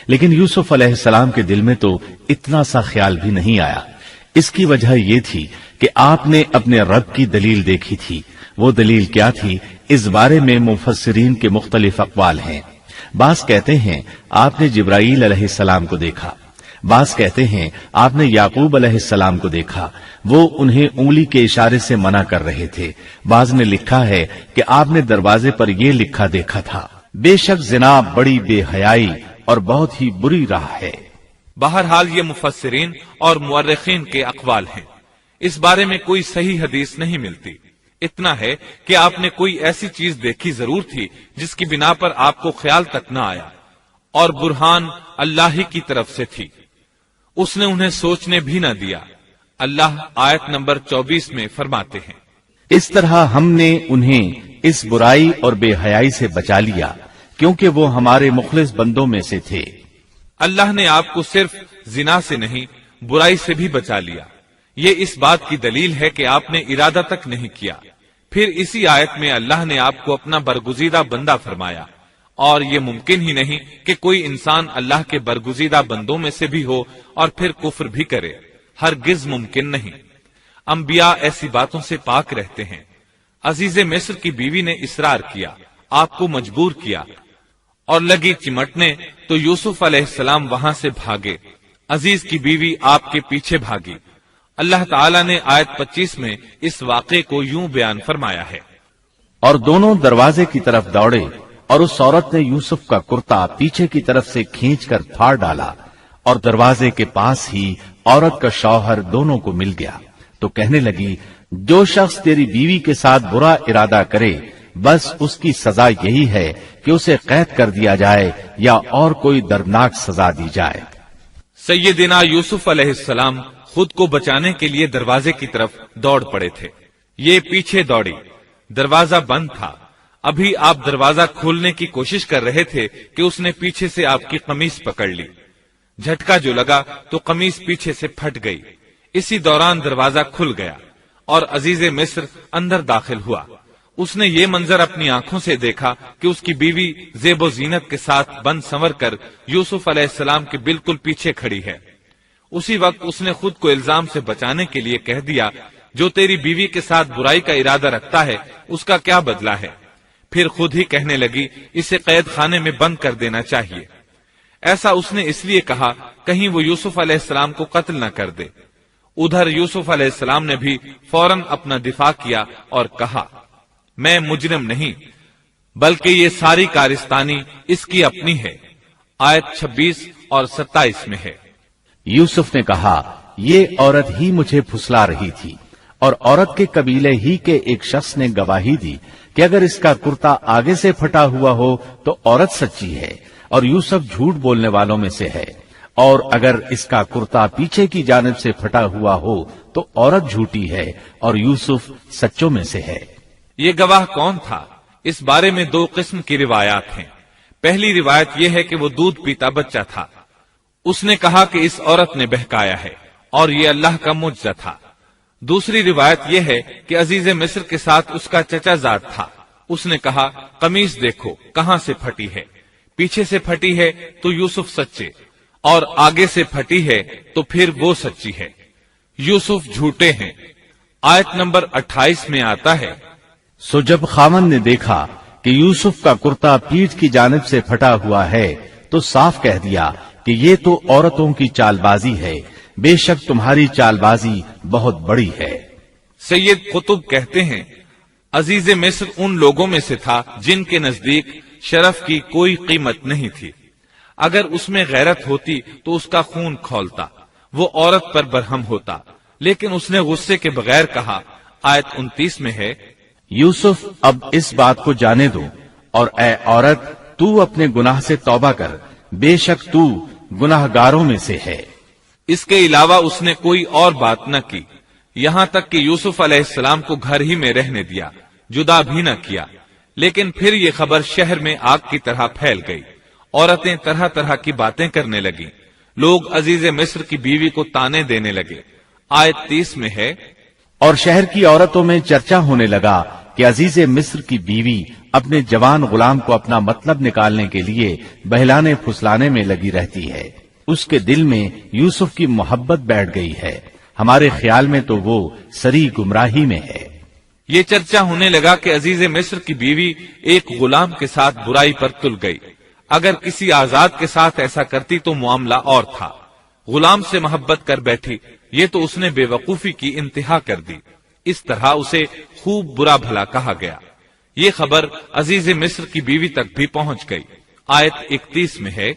لیکن یوسف علیہ السلام کے دل میں تو اتنا سا خیال بھی نہیں آیا. اس کی وجہ یہ تھی کہ آپ نے اپنے رب کی دلیل دیکھی تھی. وہ دلیل کیا تھی اس بارے میں مفسرین کے مختلف اقوال ہیں. بعض کہتے ہیں آپ نے جبرائیل علیہ السلام کو دیکھا، بعض کہتے ہیں آپ نے یعقوب علیہ السلام کو دیکھا، وہ انہیں انگلی کے اشارے سے منع کر رہے تھے. بعض نے لکھا ہے کہ آپ نے دروازے پر یہ لکھا دیکھا تھا بے شک زنا بڑی بے حیائی اور بہت ہی بری راہ ہے. بہرحال یہ مفسرین اور مورخین کے اقوال ہیں. اس بارے میں کوئی صحیح حدیث نہیں ملتی. اتنا ہے کہ آپ نے کوئی ایسی چیز دیکھی ضرور تھی جس کی بنا پر آپ کو خیال تک نہ آیا، اور برہان اللہ ہی کی طرف سے تھی. اس نے انہیں سوچنے بھی نہ دیا. اللہ آیت نمبر 24 میں فرماتے ہیں اس طرح ہم نے انہیں اس برائی اور بے حیائی سے بچا لیا کیونکہ وہ ہمارے مخلص بندوں میں سے تھے. اللہ نے آپ کو صرف زنا سے نہیں برائی سے بھی بچا لیا. یہ اس بات کی دلیل ہے کہ آپ نے ارادہ تک نہیں کیا. پھر اسی آیت میں اللہ نے آپ کو اپنا برگزیدہ بندہ فرمایا اور یہ ممکن ہی نہیں کہ کوئی انسان اللہ کے برگزیدہ بندوں میں سے بھی ہو اور پھر کفر بھی کرے، ہرگز ممکن نہیں۔ انبیاء ایسی باتوں سے پاک رہتے ہیں۔ عزیز مصر کی بیوی نے اصرار کیا، آپ کو مجبور کیا اور لگی چمٹنے تو یوسف علیہ السلام وہاں سے بھاگے۔ عزیز کی بیوی آپ کے پیچھے بھاگی۔ اللہ تعالیٰ نے آیت 25 میں اس واقعے کو یوں بیان فرمایا ہے، اور دونوں دروازے کی طرف دوڑے، اور اس عورت نے یوسف کا کرتا پیچھے کی طرف سے کھینچ کر پھاڑ ڈالا، اور دروازے کے پاس ہی عورت کا شوہر دونوں کو مل گیا، تو کہنے لگی، جو شخص تیری بیوی کے ساتھ برا ارادہ کرے بس اس کی سزا یہی ہے کہ اسے قید کر دیا جائے یا اور کوئی دردناک سزا دی جائے۔ سیدنا یوسف علیہ السلام خود کو بچانے کے لیے دروازے کی طرف دوڑ پڑے تھے، یہ پیچھے دوڑی، دروازہ بند تھا۔ ابھی آپ دروازہ کھولنے کی کوشش کر رہے تھے کہ اس نے پیچھے سے آپ کی قمیص پکڑ لی، جھٹکا جو لگا تو قمیص پیچھے سے پھٹ گئی۔ اسی دوران دروازہ کھل گیا اور عزیز مصر اندر داخل ہوا۔ اس نے یہ منظر اپنی آنکھوں سے دیکھا کہ اس کی بیوی زیب و زینت کے ساتھ بن سنور کر یوسف علیہ السلام کے بالکل پیچھے کھڑی ہے۔ اسی وقت اس نے خود کو الزام سے بچانے کے لیے کہہ دیا، جو تیری بیوی کے ساتھ برائی کا ارادہ رکھتا ہے اس کا کیا بدلہ ہے؟ پھر خود ہی کہنے لگی، اسے قید خانے میں بند کر دینا چاہیے۔ ایسا اس نے اس لیے کہا کہیں وہ یوسف علیہ السلام کو قتل نہ کر دے۔ ادھر یوسف علیہ السلام نے بھی فوراً اپنا دفاع کیا اور کہا، میں مجرم نہیں بلکہ یہ ساری کارستانی اس کی اپنی ہے۔ آیت 26 اور 27 میں ہے۔ یوسف نے کہا، یہ عورت ہی مجھے پھسلا رہی تھی، اور عورت کے قبیلے ہی کے ایک شخص نے گواہی دی کہ اگر اس کا کرتا آگے سے پھٹا ہوا ہو تو عورت سچی ہے اور یوسف جھوٹ بولنے والوں میں سے ہے، اور اگر اس کا کرتا پیچھے کی جانب سے پھٹا ہوا ہو تو عورت جھوٹی ہے اور یوسف سچوں میں سے ہے۔ یہ گواہ کون تھا؟ اس بارے میں دو قسم کی روایات ہیں۔ پہلی روایت یہ ہے کہ وہ دودھ پیتا بچہ تھا، اس نے کہا کہ اس عورت نے بہکایا ہے اور یہ اللہ کا معجزہ تھا۔ دوسری روایت یہ ہے کہ عزیز مصر کے ساتھ اس کا چچا زاد تھا، اس نے کہا، قمیص دیکھو کہاں سے پھٹی ہے، پیچھے سے پھٹی ہے تو یوسف سچے، اور آگے سے پھٹی ہے تو پھر وہ سچی ہے، یوسف جھوٹے ہیں۔ آیت نمبر 28 میں آتا ہے، سو جب خاوند نے دیکھا کہ یوسف کا کرتا پیٹھ کی جانب سے پھٹا ہوا ہے تو صاف کہہ دیا کہ یہ تو عورتوں کی چال بازی ہے، بے شک تمہاری چال بازی بہت بڑی ہے۔ سید قطب کہتے ہیں، عزیز مصر ان لوگوں میں سے تھا جن کے نزدیک شرف کی کوئی قیمت نہیں تھی۔ اگر اس میں غیرت ہوتی تو اس کا خون کھولتا، وہ عورت پر برہم ہوتا، لیکن اس نے غصے کے بغیر کہا۔ آیت 29 میں ہے، یوسف اب اس بات کو جانے دو، اور اے عورت تو اپنے گناہ سے توبہ کر، بے شک تو گناہ گاروں میں سے ہے۔ اس کے علاوہ اس نے کوئی اور بات نہ کی، یہاں تک کہ یوسف علیہ السلام کو گھر ہی میں رہنے دیا، جدا بھی نہ کیا۔ لیکن پھر یہ خبر شہر میں آگ کی طرح پھیل گئی، عورتیں طرح طرح کی باتیں کرنے لگیں، لوگ عزیز مصر کی بیوی کو تانے دینے لگے۔ آیت 30 میں ہے، اور شہر کی عورتوں میں چرچا ہونے لگا کہ عزیز مصر کی بیوی اپنے جوان غلام کو اپنا مطلب نکالنے کے لیے بہلانے پھسلانے میں لگی رہتی ہے، اس کے دل میں یوسف کی محبت بیٹھ گئی ہے، ہمارے خیال میں تو وہ سری گمراہی میں ہے۔ یہ چرچا ہونے لگا کہ عزیز مصر کی بیوی ایک غلام کے ساتھ برائی پر تل گئی، اگر کسی آزاد کے ساتھ ایسا کرتی تو معاملہ اور تھا، غلام سے محبت کر بیٹھی، یہ تو اس نے بے وقوفی کی انتہا کر دی۔ اس طرح اسے خوب برا بھلا کہا گیا۔ یہ خبر عزیز مصر کی بیوی تک بھی پہنچ گئی۔ آیت 31 میں ہے،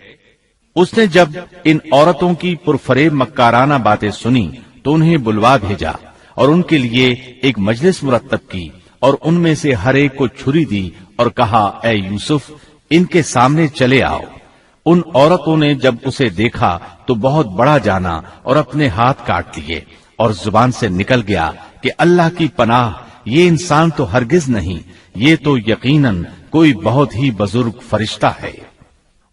اس نے جب ان عورتوں کی پرفریب مکارانہ باتیں سنی تو انہیں بلوا بھیجا اور ان کے لیے ایک مجلس مرتب کی، اور ان میں سے ہر ایک کو چھری دی اور کہا، اے یوسف ان کے سامنے چلے آؤ۔ ان عورتوں نے جب اسے دیکھا تو بہت بڑا جانا اور اپنے ہاتھ کاٹ لیے، اور زبان سے نکل گیا کہ اللہ کی پناہ، یہ انسان تو ہرگز نہیں، یہ تو یقیناً کوئی بہت ہی بزرگ فرشتہ ہے۔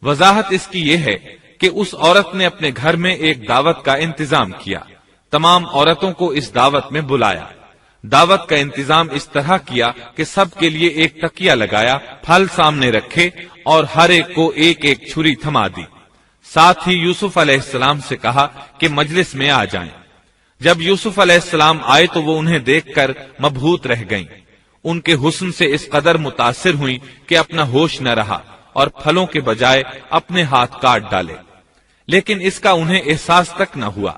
وضاحت اس کی یہ ہے کہ اس عورت نے اپنے گھر میں ایک دعوت کا انتظام کیا، تمام عورتوں کو اس دعوت میں بلایا۔ دعوت کا انتظام اس طرح کیا کہ سب کے لیے ایک تکیہ لگایا، پھل سامنے رکھے اور ہر ایک کو ایک ایک چھری تھما دی۔ ساتھ ہی یوسف علیہ السلام سے کہا کہ مجلس میں آ جائیں۔ جب یوسف علیہ السلام آئے تو وہ انہیں دیکھ کر مبہوت رہ گئیں۔ ان کے حسن سے اس قدر متاثر ہوئیں کہ اپنا ہوش نہ رہا اور پھلوں کے بجائے اپنے ہاتھ کاٹ ڈالے، لیکن اس کا انہیں احساس تک نہ ہوا۔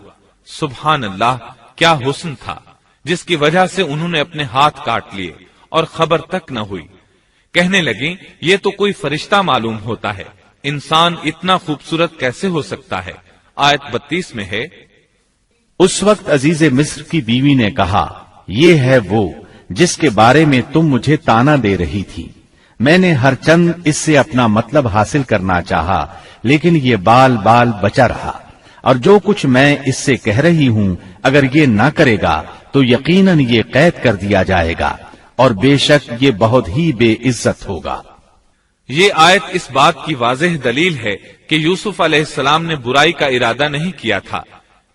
سبحان اللہ، کیا حسن تھا جس کی وجہ سے انہوں نے اپنے ہاتھ کاٹ لیے اور خبر تک نہ ہوئی۔ کہنے لگیں یہ تو کوئی فرشتہ معلوم ہوتا ہے، انسان اتنا خوبصورت کیسے ہو سکتا ہے؟ آیت 32 میں ہے، اس وقت عزیز مصر کی بیوی نے کہا، یہ ہے وہ جس کے بارے میں تم مجھے تانا دے رہی تھی۔ میں نے ہر چند اس سے اپنا مطلب حاصل کرنا چاہا، لیکن یہ بال بال بچا رہا، اور جو کچھ میں اس سے کہہ رہی ہوں اگر یہ نہ کرے گا تو یقیناً یہ قید کر دیا جائے گا، اور بے شک یہ بہت ہی بے عزت ہوگا۔ یہ آیت اس بات کی واضح دلیل ہے کہ یوسف علیہ السلام نے برائی کا ارادہ نہیں کیا تھا۔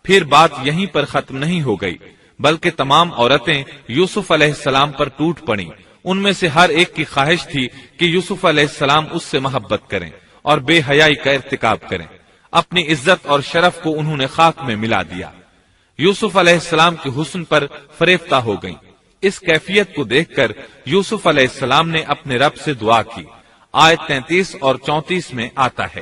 پھر بات یہیں پر ختم نہیں ہو گئی، بلکہ تمام عورتیں یوسف علیہ السلام پر ٹوٹ پڑیں۔ ان میں سے ہر ایک کی خواہش تھی کہ یوسف علیہ السلام اس سے محبت کریں اور بے حیائی کا ارتکاب کریں۔ اپنی عزت اور شرف کو انہوں نے خاک میں ملا دیا۔ یوسف علیہ السلام کے حسن پر فریفتہ ہو گئیں۔ اس کیفیت کو دیکھ کر یوسف علیہ السلام نے اپنے رب سے دعا کی۔ آیت 33 اور 34 میں آتا ہے،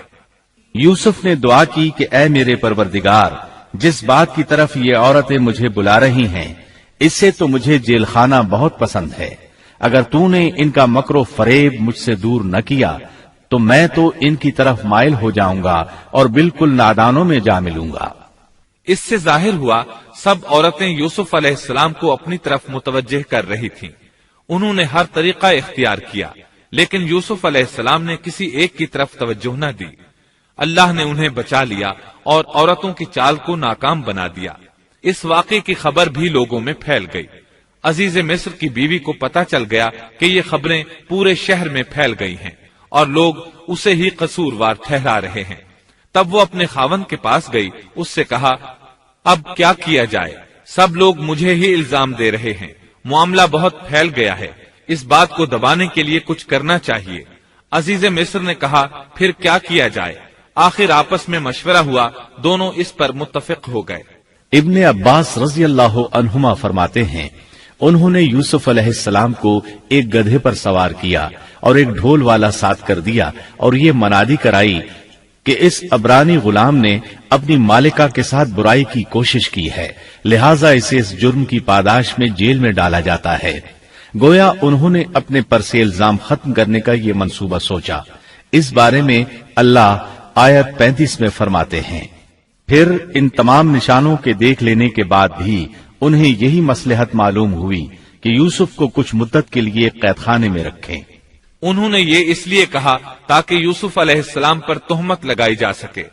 یوسف نے دعا کی کہ اے میرے پروردگار، جس بات کی طرف یہ عورتیں مجھے بلا رہی ہیں اس سے تو مجھے جیل خانہ بہت پسند ہے۔ اگر تو نے ان کا مکر و فریب مجھ سے دور نہ کیا تو میں تو ان کی طرف مائل ہو جاؤں گا اور بالکل نادانوں میں جا ملوں گا۔ اس سے ظاہر ہوا سب عورتیں یوسف علیہ السلام کو اپنی طرف متوجہ کر رہی تھیں۔ انہوں نے ہر طریقہ اختیار کیا، لیکن یوسف علیہ السلام نے کسی ایک کی طرف توجہ نہ دی۔ اللہ نے انہیں بچا لیا اور عورتوں کی چال کو ناکام بنا دیا۔ اس واقعے کی خبر بھی لوگوں میں پھیل گئی۔ عزیز مصر کی بیوی کو پتہ چل گیا کہ یہ خبریں پورے شہر میں پھیل گئی ہیں اور لوگ اسے ہی قصوروار ٹھہرا رہے ہیں۔ تب وہ اپنے خاوند کے پاس گئی، اس سے کہا، اب کیا کیا جائے؟ سب لوگ مجھے ہی الزام دے رہے ہیں، معاملہ بہت پھیل گیا ہے، اس بات کو دبانے کے لیے کچھ کرنا چاہیے۔ عزیز مصر نے کہا، پھر کیا کیا جائے؟ آخر آپس میں مشورہ ہوا، دونوں اس پر متفق ہو گئے۔ ابن عباس رضی اللہ عنہما فرماتے ہیں، انہوں نے یوسف علیہ السلام کو ایک گدھے پر سوار کیا اور ایک ڈھول والا ساتھ کر دیا اور یہ منادی کرائی کہ اس عبرانی غلام نے اپنی مالکہ کے ساتھ برائی کی کوشش کی ہے، لہٰذا اسے اس جرم کی پاداش میں جیل میں ڈالا جاتا ہے۔ گویا انہوں نے اپنے پر سے الزام ختم کرنے کا یہ منصوبہ سوچا۔ اس بارے میں اللہ آیت 35 میں فرماتے ہیں، پھر ان تمام نشانوں کے دیکھ لینے کے بعد بھی انہیں یہی مصلحت معلوم ہوئی کہ یوسف کو کچھ مدت کے لیے قید خانے میں رکھیں۔ انہوں نے یہ اس لیے کہا تاکہ یوسف علیہ السلام پر تہمت لگائی جا سکے۔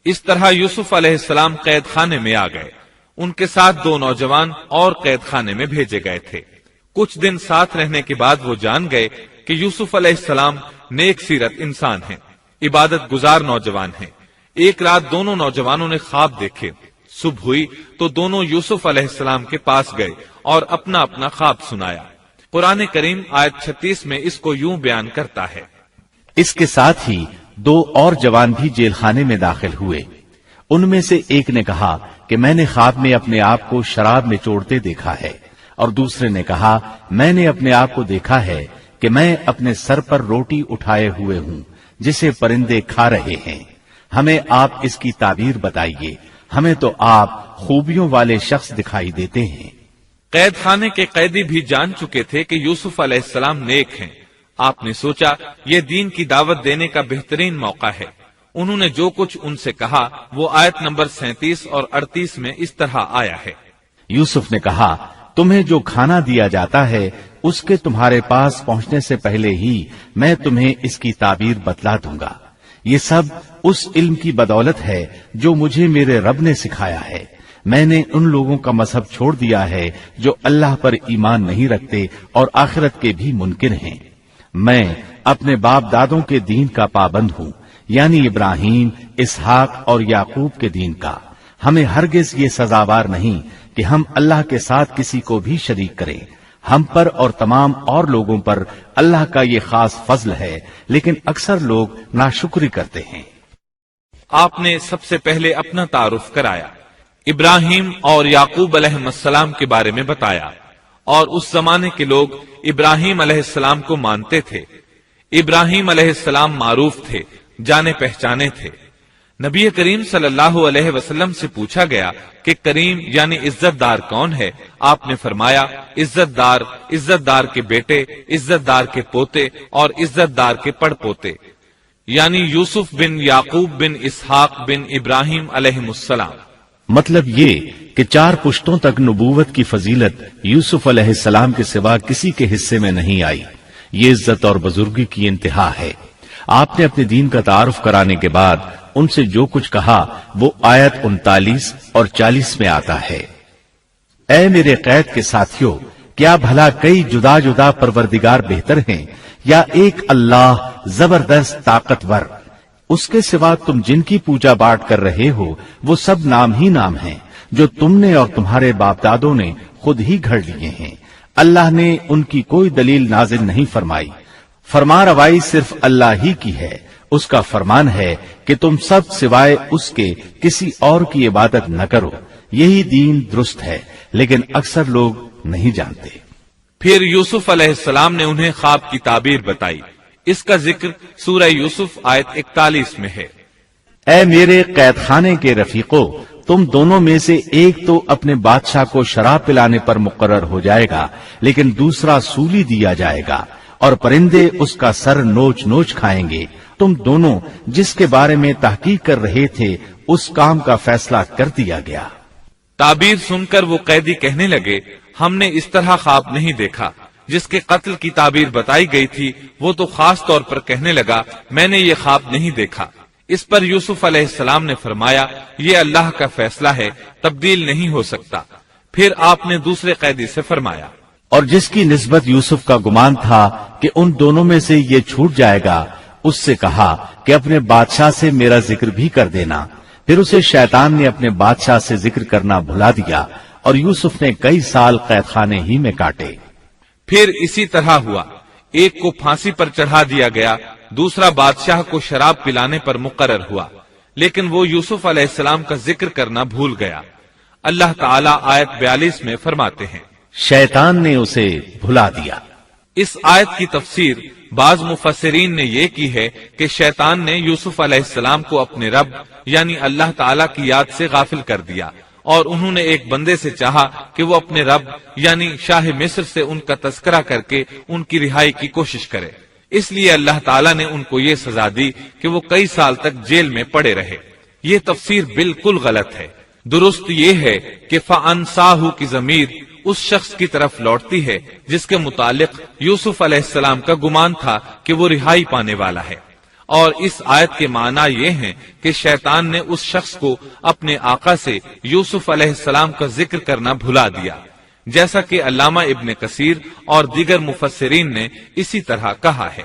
اس طرح یوسف علیہ السلام قید خانے میں آ گئے۔ ان کے ساتھ 2 نوجوان اور قید خانے میں بھیجے گئے تھے۔ کچھ دن ساتھ رہنے کے بعد وہ جان گئے کہ یوسف علیہ السلام نیک سیرت انسان ہیں، عبادت گزار نوجوان ہیں۔ ایک رات دونوں نوجوانوں نے خواب دیکھے۔ صبح ہوئی تو دونوں یوسف علیہ السلام کے پاس گئے اور اپنا اپنا خواب سنایا۔ قرآن کریم آیت 36 میں اس کو یوں بیان کرتا ہے، اس کے ساتھ ہی 2 اور جوان بھی جیل خانے میں داخل ہوئے۔ ان میں سے ایک نے کہا کہ میں نے خواب میں اپنے آپ کو شراب میں چوڑتے دیکھا ہے، اور دوسرے نے کہا میں نے اپنے آپ کو دیکھا ہے کہ میں اپنے سر پر روٹی اٹھائے ہوئے ہوں جسے پرندے کھا رہے ہیں۔ ہمیں آپ اس کی تعبیر بتائیے، ہمیں تو آپ خوبیوں والے شخص دکھائی دیتے ہیں۔ قید خانے کے قیدی بھی جان چکے تھے کہ یوسف علیہ السلام نیک ہیں۔ آپ نے سوچا یہ دین کی دعوت دینے کا بہترین موقع ہے۔ انہوں نے جو کچھ ان سے کہا وہ آیت نمبر 37 اور 38 میں اس طرح آیا ہے، یوسف نے کہا تمہیں جو کھانا دیا جاتا ہے اس کے تمہارے پاس پہنچنے سے پہلے ہی میں تمہیں اس کی تعبیر بتلا دوں گا۔ یہ سب اس علم کی بدولت ہے جو مجھے میرے رب نے سکھایا ہے۔ میں نے ان لوگوں کا مذہب چھوڑ دیا ہے جو اللہ پر ایمان نہیں رکھتے اور آخرت کے بھی منکر ہیں۔ میں اپنے باپ دادوں کے دین کا پابند ہوں، یعنی ابراہیم، اسحاق اور یعقوب کے دین کا۔ ہمیں ہرگز یہ سزاوار نہیں کہ ہم اللہ کے ساتھ کسی کو بھی شریک کریں. ہم پر اور تمام اور لوگوں پر اللہ کا یہ خاص فضل ہے، لیکن اکثر لوگ ناشکری کرتے ہیں. آپ نے سب سے پہلے اپنا تعارف کرایا، ابراہیم اور یعقوب علیہ السلام کے بارے میں بتایا، اور اس زمانے کے لوگ ابراہیم علیہ السلام کو مانتے تھے. ابراہیم علیہ السلام معروف تھے، جانے پہچانے تھے. نبی کریم صلی اللہ علیہ وسلم سے پوچھا گیا کہ کریم یعنی عزت دار کون ہے؟ آپ نے فرمایا عزت دار کے بیٹے، عزت دار کے پوتے اور عزت دار کے پڑ پوتے، یعنی یوسف بن یعقوب بن اسحاق بن ابراہیم علیہ السلام. مطلب یہ کہ 4 پشتوں تک نبوت کی فضیلت یوسف علیہ السلام کے سوا کسی کے حصے میں نہیں آئی. یہ عزت اور بزرگی کی انتہا ہے. آپ نے اپنے دین کا تعارف کرانے کے بعد ان سے جو کچھ کہا وہ آیت 39 اور 40 میں آتا ہے. اے میرے قید کے ساتھیوں، کیا بھلا کئی جدا جدا پروردگار بہتر ہیں یا ایک اللہ زبردست طاقتور؟ اس کے سوا تم جن کی پوجا پاٹ کر رہے ہو وہ سب نام ہی نام ہیں جو تم نے اور تمہارے باپ دادوں نے خود ہی گھڑ لیے ہیں. اللہ نے ان کی کوئی دلیل نازل نہیں فرمائی. فرما روائی صرف اللہ ہی کی ہے. اس کا فرمان ہے کہ تم سب سوائے اس کے کسی اور کی عبادت نہ کرو. یہی دین درست ہے، لیکن اکثر لوگ نہیں جانتے. پھر یوسف علیہ السلام نے انہیں خواب کی تعبیر بتائی. اس کا ذکر سورہ یوسف آیت 41 میں ہے. اے میرے قید خانے کے رفیقو، تم دونوں میں سے ایک تو اپنے بادشاہ کو شراب پلانے پر مقرر ہو جائے گا، لیکن دوسرا سولی دیا جائے گا اور پرندے اس کا سر نوچ نوچ کھائیں گے. تم دونوں جس کے بارے میں تحقیق کر رہے تھے اس کام کا فیصلہ کر دیا گیا. تعبیر سن کر وہ قیدی کہنے لگے ہم نے اس طرح خواب نہیں دیکھا. جس کے قتل کی تعبیر بتائی گئی تھی وہ تو خاص طور پر کہنے لگا میں نے یہ خواب نہیں دیکھا. اس پر یوسف علیہ السلام نے فرمایا یہ اللہ کا فیصلہ ہے، تبدیل نہیں ہو سکتا. پھر آپ نے دوسرے قیدی سے فرمایا اور جس کی نسبت یوسف کا گمان تھا کہ ان دونوں میں سے یہ چھوٹ جائے گا، اس سے کہا کہ اپنے بادشاہ سے میرا ذکر بھی کر دینا. پھر اسے شیطان نے اپنے بادشاہ سے ذکر کرنا بھلا دیا اور یوسف نے کئی سال قید خانے ہی میں کاٹے. پھر اسی طرح ہوا. ایک کو پھانسی پر چڑھا دیا گیا، دوسرا بادشاہ کو شراب پلانے پر مقرر ہوا، لیکن وہ یوسف علیہ السلام کا ذکر کرنا بھول گیا. اللہ تعالیٰ آیت 42 میں فرماتے ہیں شیطان نے اسے بھلا دیا. اس آیت کی تفسیر بعض مفسرین نے یہ کی ہے کہ شیطان نے یوسف علیہ السلام کو اپنے رب یعنی اللہ تعالیٰ کی یاد سے غافل کر دیا، اور انہوں نے ایک بندے سے چاہا کہ وہ اپنے رب یعنی شاہ مصر سے ان کا تذکرہ کر کے ان کی رہائی کی کوشش کرے. اس لیے اللہ تعالیٰ نے ان کو یہ سزا دی کہ وہ کئی سال تک جیل میں پڑے رہے. یہ تفسیر بالکل غلط ہے. درست یہ ہے کہ فَأَنْسَاهُ کی ضمیر اس شخص کی طرف لوٹتی ہے جس کے متعلق یوسف علیہ السلام کا گمان تھا کہ وہ رہائی پانے والا ہے. اور اس آیت کے معنی یہ ہیں کہ شیطان نے اس شخص کو اپنے آقا سے یوسف علیہ السلام کا ذکر کرنا بھلا دیا، جیسا کہ علامہ ابن کثیر اور دیگر مفسرین نے اسی طرح کہا ہے.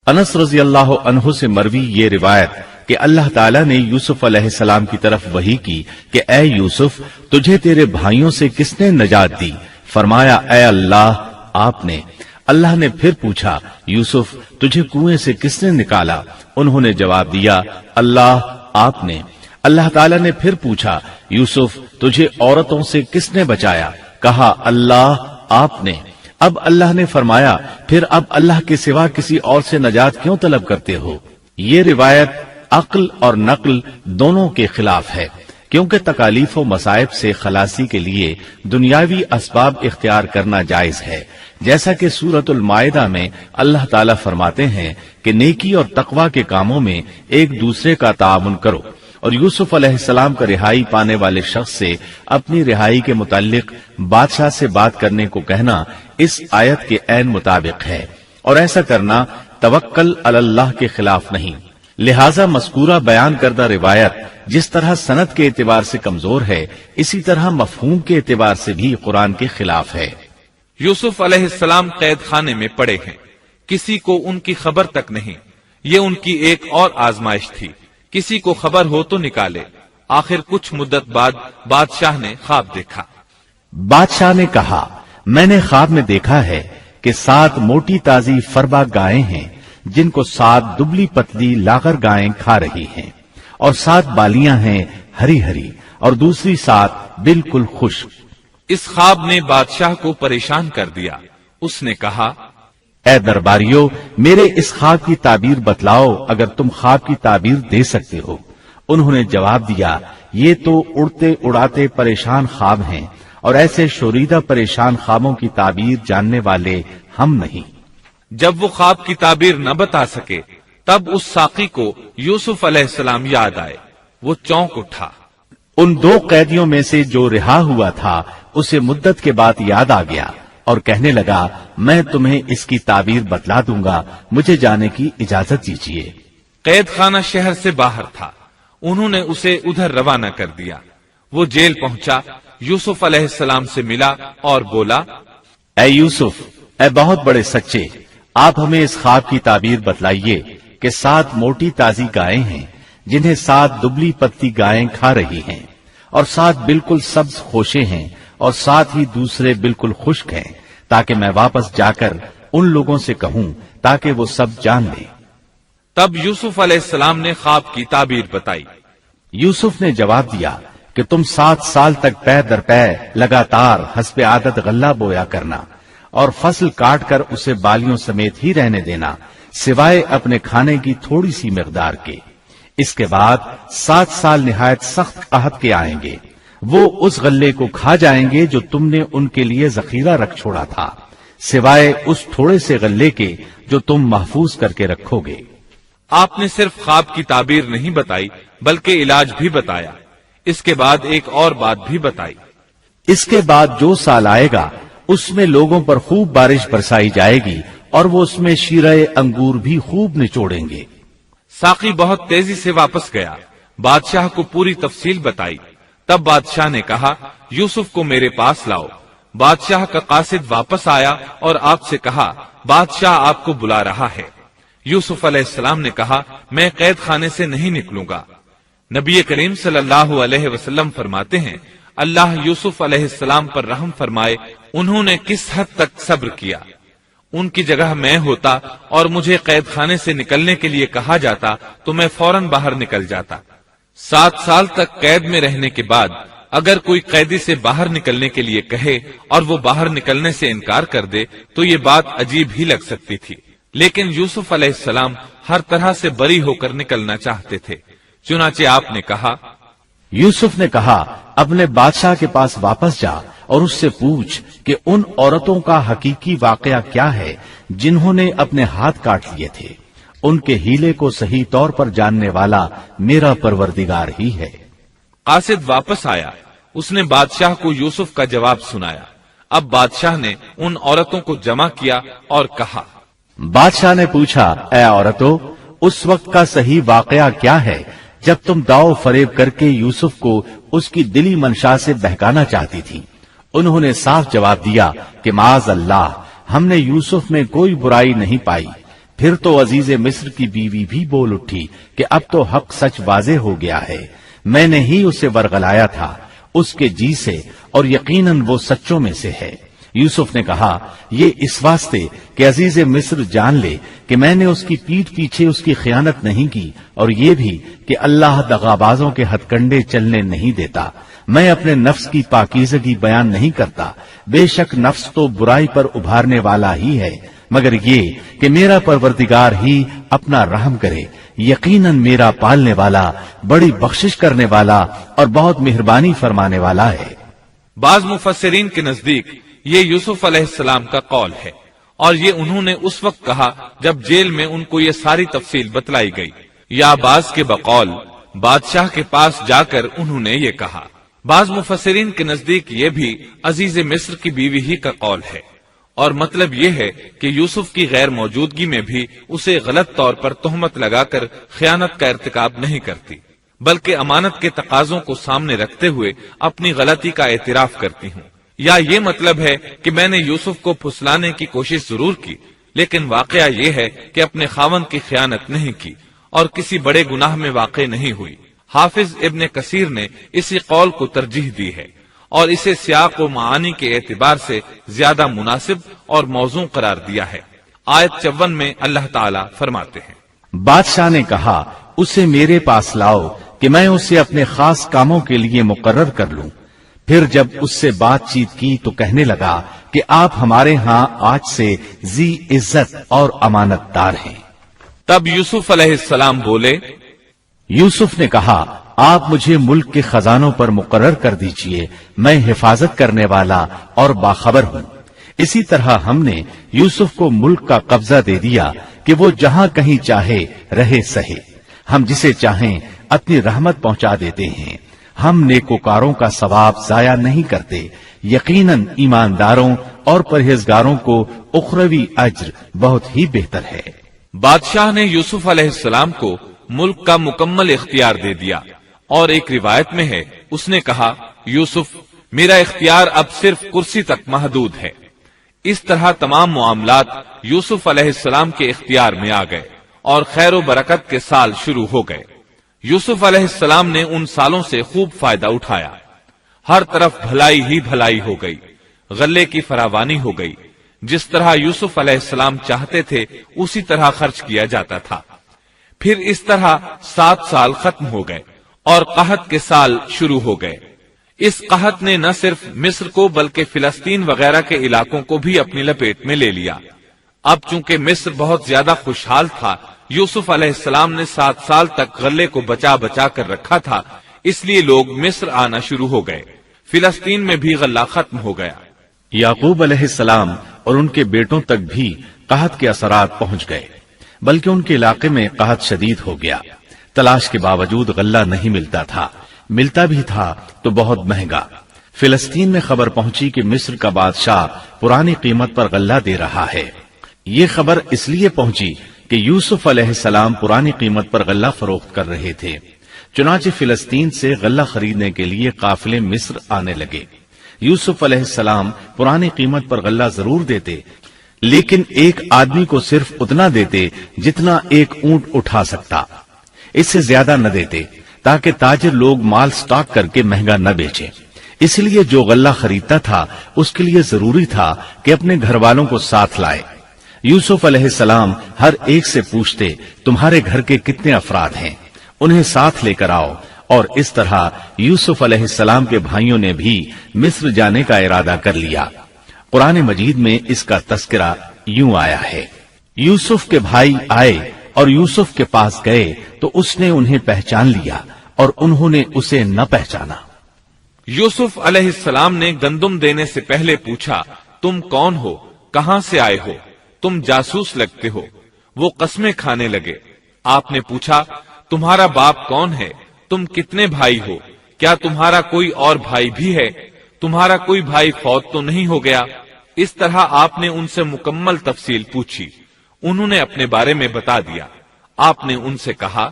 انس رضی اللہ عنہ سے مروی یہ روایت کہ اللہ تعالیٰ نے یوسف علیہ السلام کی طرف وحی کی کہ اے یوسف تجھے تیرے بھائیوں سے کس نے نجات دی؟ فرمایا اے اللہ آپ نے. اللہ نے پھر پوچھا یوسف تجھے کنویں سے کس نے نکالا؟ انہوں نے جواب دیا اللہ آپ نے. اللہ تعالیٰ نے پھر پوچھا یوسف تجھے عورتوں سے کس نے بچایا؟ کہا اللہ آپ نے. اب اللہ نے فرمایا پھر اب اللہ کے سوا کسی اور سے نجات کیوں طلب کرتے ہو؟ یہ روایت عقل اور نقل دونوں کے خلاف ہے، کیونکہ تکالیف و مصائب سے خلاصی کے لیے دنیاوی اسباب اختیار کرنا جائز ہے، جیسا کہ سورۃ المائدہ میں اللہ تعالیٰ فرماتے ہیں کہ نیکی اور تقوی کے کاموں میں ایک دوسرے کا تعاون کرو. اور یوسف علیہ السلام کا رہائی پانے والے شخص سے اپنی رہائی کے متعلق بادشاہ سے بات کرنے کو کہنا اس آیت کے عین مطابق ہے، اور ایسا کرنا توکل علی اللہ کے خلاف نہیں. لہذا مذکورہ بیان کردہ روایت جس طرح سند کے اعتبار سے کمزور ہے، اسی طرح مفہوم کے اعتبار سے بھی قرآن کے خلاف ہے. یوسف علیہ السلام قید خانے میں پڑے ہیں، کسی کو ان کی خبر تک نہیں. یہ ان کی ایک اور آزمائش تھی، کسی کو خبر ہو تو نکالے. آخر کچھ مدت بعد بادشاہ نے خواب دیکھا۔ بادشاہ نے کہا، میں نے خواب میں دیکھا ہے کہ 7 موٹی تازی فربا گائیں ہیں جن کو 7 دبلی پتلی لاغر گائیں کھا رہی ہیں، اور 7 بالیاں ہیں ہری ہری اور دوسری 7 بالکل خشک۔ اس خواب نے بادشاہ کو پریشان کر دیا۔ اس نے کہا، اے درباریو، میرے اس خواب کی تعبیر بتلاؤ اگر تم خواب کی تعبیر دے سکتے ہو۔ انہوں نے جواب دیا، یہ تو اڑتے اڑاتے پریشان خواب ہیں، اور ایسے شوریدہ پریشان خوابوں کی تعبیر جاننے والے ہم نہیں۔ جب وہ خواب کی تعبیر نہ بتا سکے تب اس ساقی کو یوسف علیہ السلام یاد آئے۔ وہ چونک اٹھا۔ ان 2 قیدیوں میں سے جو رہا ہوا تھا اسے مدت کے بعد یاد آ گیا اور کہنے لگا، میں تمہیں اس کی تعبیر بتلا دوں گا، مجھے جانے کی اجازت دیجیے۔ قید خانہ شہر سے باہر تھا۔ انہوں نے اسے ادھر روانہ کر دیا۔ وہ جیل پہنچا، یوسف علیہ السلام سے ملا اور بولا، اے یوسف، اے بہت بڑے سچے، آپ ہمیں اس خواب کی تعبیر بتلائیے کہ 7 موٹی تازی گائیں ہیں جنہیں 7 دبلی پتی گائیں کھا رہی ہیں، اور 7 بالکل سبز خوشے ہیں، اور 7 ہی دوسرے بالکل خشک ہیں، تاکہ میں واپس جا کر ان لوگوں سے کہوں تاکہ وہ سب جان لیں۔ تب یوسف علیہ السلام نے خواب کی تعبیر بتائی۔ یوسف نے جواب دیا کہ تم 7 سال تک پے در پے لگاتار حسب عادت غلہ بویا کرنا، اور فصل کاٹ کر اسے بالیوں سمیت ہی رہنے دینا، سوائے اپنے کھانے کی تھوڑی سی مقدار کے۔ اس کے بعد 7 سال نہایت سخت قحط کے آئیں گے، وہ اس غلے کو کھا جائیں گے جو تم نے ان کے لیے ذخیرہ رکھ چھوڑا تھا، سوائے اس تھوڑے سے غلے کے جو تم محفوظ کر کے رکھو گے۔ آپ نے صرف خواب کی تعبیر نہیں بتائی بلکہ علاج بھی بتایا۔ اس کے بعد ایک اور بات بھی بتائی۔ اس کے بعد جو سال آئے گا اس میں لوگوں پر خوب بارش برسائی جائے گی، اور وہ اس میں شیرہ انگور بھی خوب نچوڑیں گے۔ ساقی بہت تیزی سے واپس گیا، بادشاہ کو پوری تفصیل بتائی۔ تب بادشاہ نے کہا، یوسف کو میرے پاس لاؤ۔ بادشاہ کا قاصد واپس آیا اور آپ سے کہا، بادشاہ آپ کو بلا رہا ہے۔ یوسف علیہ السلام نے کہا، میں قید خانے سے نہیں نکلوں گا۔ نبی کریم صلی اللہ علیہ وسلم فرماتے ہیں، اللہ یوسف علیہ السلام پر رحم فرمائے، انہوں نے کس حد تک صبر کیا۔ ان کی جگہ میں ہوتا اور مجھے قید خانے سے نکلنے کے لیے کہا جاتا تو میں فوراً باہر نکل جاتا۔ 7 سال تک قید میں رہنے کے بعد اگر کوئی قیدی سے باہر نکلنے کے لیے کہے اور وہ باہر نکلنے سے انکار کر دے تو یہ بات عجیب ہی لگ سکتی تھی، لیکن یوسف علیہ السلام ہر طرح سے بری ہو کر نکلنا چاہتے تھے۔ چنانچہ آپ نے کہا، یوسف نے کہا، اپنے بادشاہ کے پاس واپس جا اور اس سے پوچھ کہ ان عورتوں کا حقیقی واقعہ کیا ہے جنہوں نے اپنے ہاتھ کاٹ لیے تھے۔ ان کے ہیلے کو صحیح طور پر جاننے والا میرا پروردگار ہی ہے۔ قاصد واپس آیا، اس نے بادشاہ کو یوسف کا جواب سنایا۔ اب بادشاہ نے ان عورتوں کو جمع کیا اور کہا، بادشاہ نے پوچھا، اے عورتوں، اس وقت کا صحیح واقعہ کیا ہے جب تم داؤ فریب کر کے یوسف کو اس کی دلی منشا سے بہکانا چاہتی تھی؟ انہوں نے صاف جواب دیا کہ معاذ اللہ، ہم نے یوسف میں کوئی برائی نہیں پائی۔ پھر تو عزیز مصر کی بیوی بھی بول اٹھی کہ اب تو حق سچ واضح ہو گیا ہے، میں نے ہی اسے ورغلایا تھا اس کے جی سے، اور یقیناً وہ سچوں میں سے ہے۔ یوسف نے کہا، یہ اس واسطے کہ عزیز مصر جان لے کہ میں نے اس کی پیٹھ پیچھے اس کی خیانت نہیں کی، اور یہ بھی کہ اللہ دغابازوں کے ہتھ کنڈے چلنے نہیں دیتا۔ میں اپنے نفس کی پاکیزگی بیان نہیں کرتا، بے شک نفس تو برائی پر ابھارنے والا ہی ہے، مگر یہ کہ میرا پروردگار ہی اپنا رحم کرے، یقیناً میرا پالنے والا، بڑی بخشش کرنے والا اور بہت مہربانی فرمانے والا ہے۔ بعض مفسرین کے نزدیک یہ یوسف علیہ السلام کا قول ہے، اور یہ انہوں نے اس وقت کہا جب جیل میں ان کو یہ ساری تفصیل بتلائی گئی، یا بعض کے بقول بادشاہ کے پاس جا کر انہوں نے یہ کہا۔ بعض مفسرین کے نزدیک یہ بھی عزیز مصر کی بیوی ہی کا قول ہے، اور مطلب یہ ہے کہ یوسف کی غیر موجودگی میں بھی اسے غلط طور پر تہمت لگا کر خیانت کا ارتکاب نہیں کرتی، بلکہ امانت کے تقاضوں کو سامنے رکھتے ہوئے اپنی غلطی کا اعتراف کرتی ہوں۔ یا یہ مطلب ہے کہ میں نے یوسف کو پھسلانے کی کوشش ضرور کی، لیکن واقعہ یہ ہے کہ اپنے خاوند کی خیانت نہیں کی اور کسی بڑے گناہ میں واقع نہیں ہوئی۔ حافظ ابن کثیر نے اسی قول کو ترجیح دی ہے اور اسے سیاق و معانی کے اعتبار سے زیادہ مناسب اور موزوں قرار دیا ہے۔ آیت 54 میں اللہ تعالیٰ فرماتے ہیں، بادشاہ نے کہا اسے میرے پاس لاؤ کہ میں اسے اپنے خاص کاموں کے لیے مقرر کر لوں۔ پھر جب اس سے بات چیت کی تو کہنے لگا کہ آپ ہمارے ہاں آج سے ذی عزت اور امانت دار ہیں۔ تب یوسف علیہ السلام بولے، یوسف نے کہا آپ مجھے ملک کے خزانوں پر مقرر کر دیجئے، میں حفاظت کرنے والا اور باخبر ہوں۔ اسی طرح ہم نے یوسف کو ملک کا قبضہ دے دیا کہ وہ جہاں کہیں چاہے رہے سہے، ہم جسے چاہیں اپنی رحمت پہنچا دیتے ہیں، ہم نیکوکاروں کا ثواب ضائع نہیں کرتے، یقیناً ایمانداروں اور پرہیزگاروں کو اخروی اجر بہت ہی بہتر ہے۔ بادشاہ نے یوسف علیہ السلام کو ملک کا مکمل اختیار دے دیا، اور ایک روایت میں ہے اس نے کہا، یوسف میرا اختیار اب صرف کرسی تک محدود ہے۔ اس طرح تمام معاملات یوسف علیہ السلام کے اختیار میں آ گئے اور خیر و برکت کے سال شروع ہو گئے۔ یوسف علیہ السلام نے ان سالوں سے خوب فائدہ اٹھایا، ہر طرف بھلائی ہی بھلائی ہو گئی، غلے کی فراوانی ہو گئی، جس طرح یوسف علیہ السلام چاہتے تھے اسی طرح خرچ کیا جاتا تھا۔ پھر اس طرح 7 سال ختم ہو گئے اور قحط کے سال شروع ہو گئے۔ اس قحط نے نہ صرف مصر کو بلکہ فلسطین وغیرہ کے علاقوں کو بھی اپنی لپیٹ میں لے لیا۔ اب چونکہ مصر بہت زیادہ خوشحال تھا، یوسف علیہ السلام نے 7 سال تک غلے کو بچا بچا کر رکھا تھا، اس لیے لوگ مصر آنا شروع ہو گئے۔ فلسطین میں بھی غلہ ختم ہو گیا۔ یعقوب علیہ السلام اور ان کے بیٹوں تک بھی قحط کے اثرات پہنچ گئے، بلکہ ان کے علاقے میں قحط شدید ہو گیا۔ تلاش کے باوجود غلہ نہیں ملتا تھا، ملتا بھی تھا تو بہت مہنگا۔ فلسطین میں خبر پہنچی کہ مصر کا بادشاہ پرانی قیمت پر غلہ دے رہا ہے۔ یہ خبر اس لیے پہنچی کہ یوسف علیہ السلام پرانی قیمت پر غلہ فروخت کر رہے تھے، چنانچہ فلسطین سے غلہ خریدنے کے لیے قافلے مصر آنے لگے۔ یوسف علیہ السلام پرانی قیمت پر غلہ ضرور دیتے، لیکن ایک آدمی کو صرف اتنا دیتے جتنا ایک اونٹ اٹھا سکتا، اس سے زیادہ نہ دیتے، تاکہ تاجر لوگ مال سٹاک کر کے مہنگا نہ بیچیں۔ اس لیے جو غلہ خریدتا تھا اس کے لیے ضروری تھا کہ اپنے گھر والوں کو ساتھ لائے۔ یوسف علیہ السلام ہر ایک سے پوچھتے تمہارے گھر کے کتنے افراد ہیں، انہیں ساتھ لے کر آؤ، اور اس طرح یوسف علیہ السلام کے بھائیوں نے بھی مصر جانے کا ارادہ کر لیا۔ قرآن مجید میں اس کا تذکرہ یوں آیا ہے، یوسف کے بھائی آئے اور یوسف کے پاس گئے تو اس نے انہیں پہچان لیا اور انہوں نے اسے نہ پہچانا۔ یوسف علیہ السلام نے گندم دینے سے پہلے پوچھا، تم کون ہو، کہاں سے آئے ہو، تم جاسوس لگتے ہو۔ وہ قسمیں کھانے لگے۔ آپ نے پوچھا، تمہارا باپ کون ہے، تم کتنے بھائی ہو، کیا تمہارا کوئی اور بھائی بھی ہے، تمہارا کوئی بھائی فوت تو نہیں ہو گیا؟ اس طرح آپ نے ان سے مکمل تفصیل پوچھی، انہوں نے اپنے بارے میں بتا دیا۔ آپ نے ان سے کہا،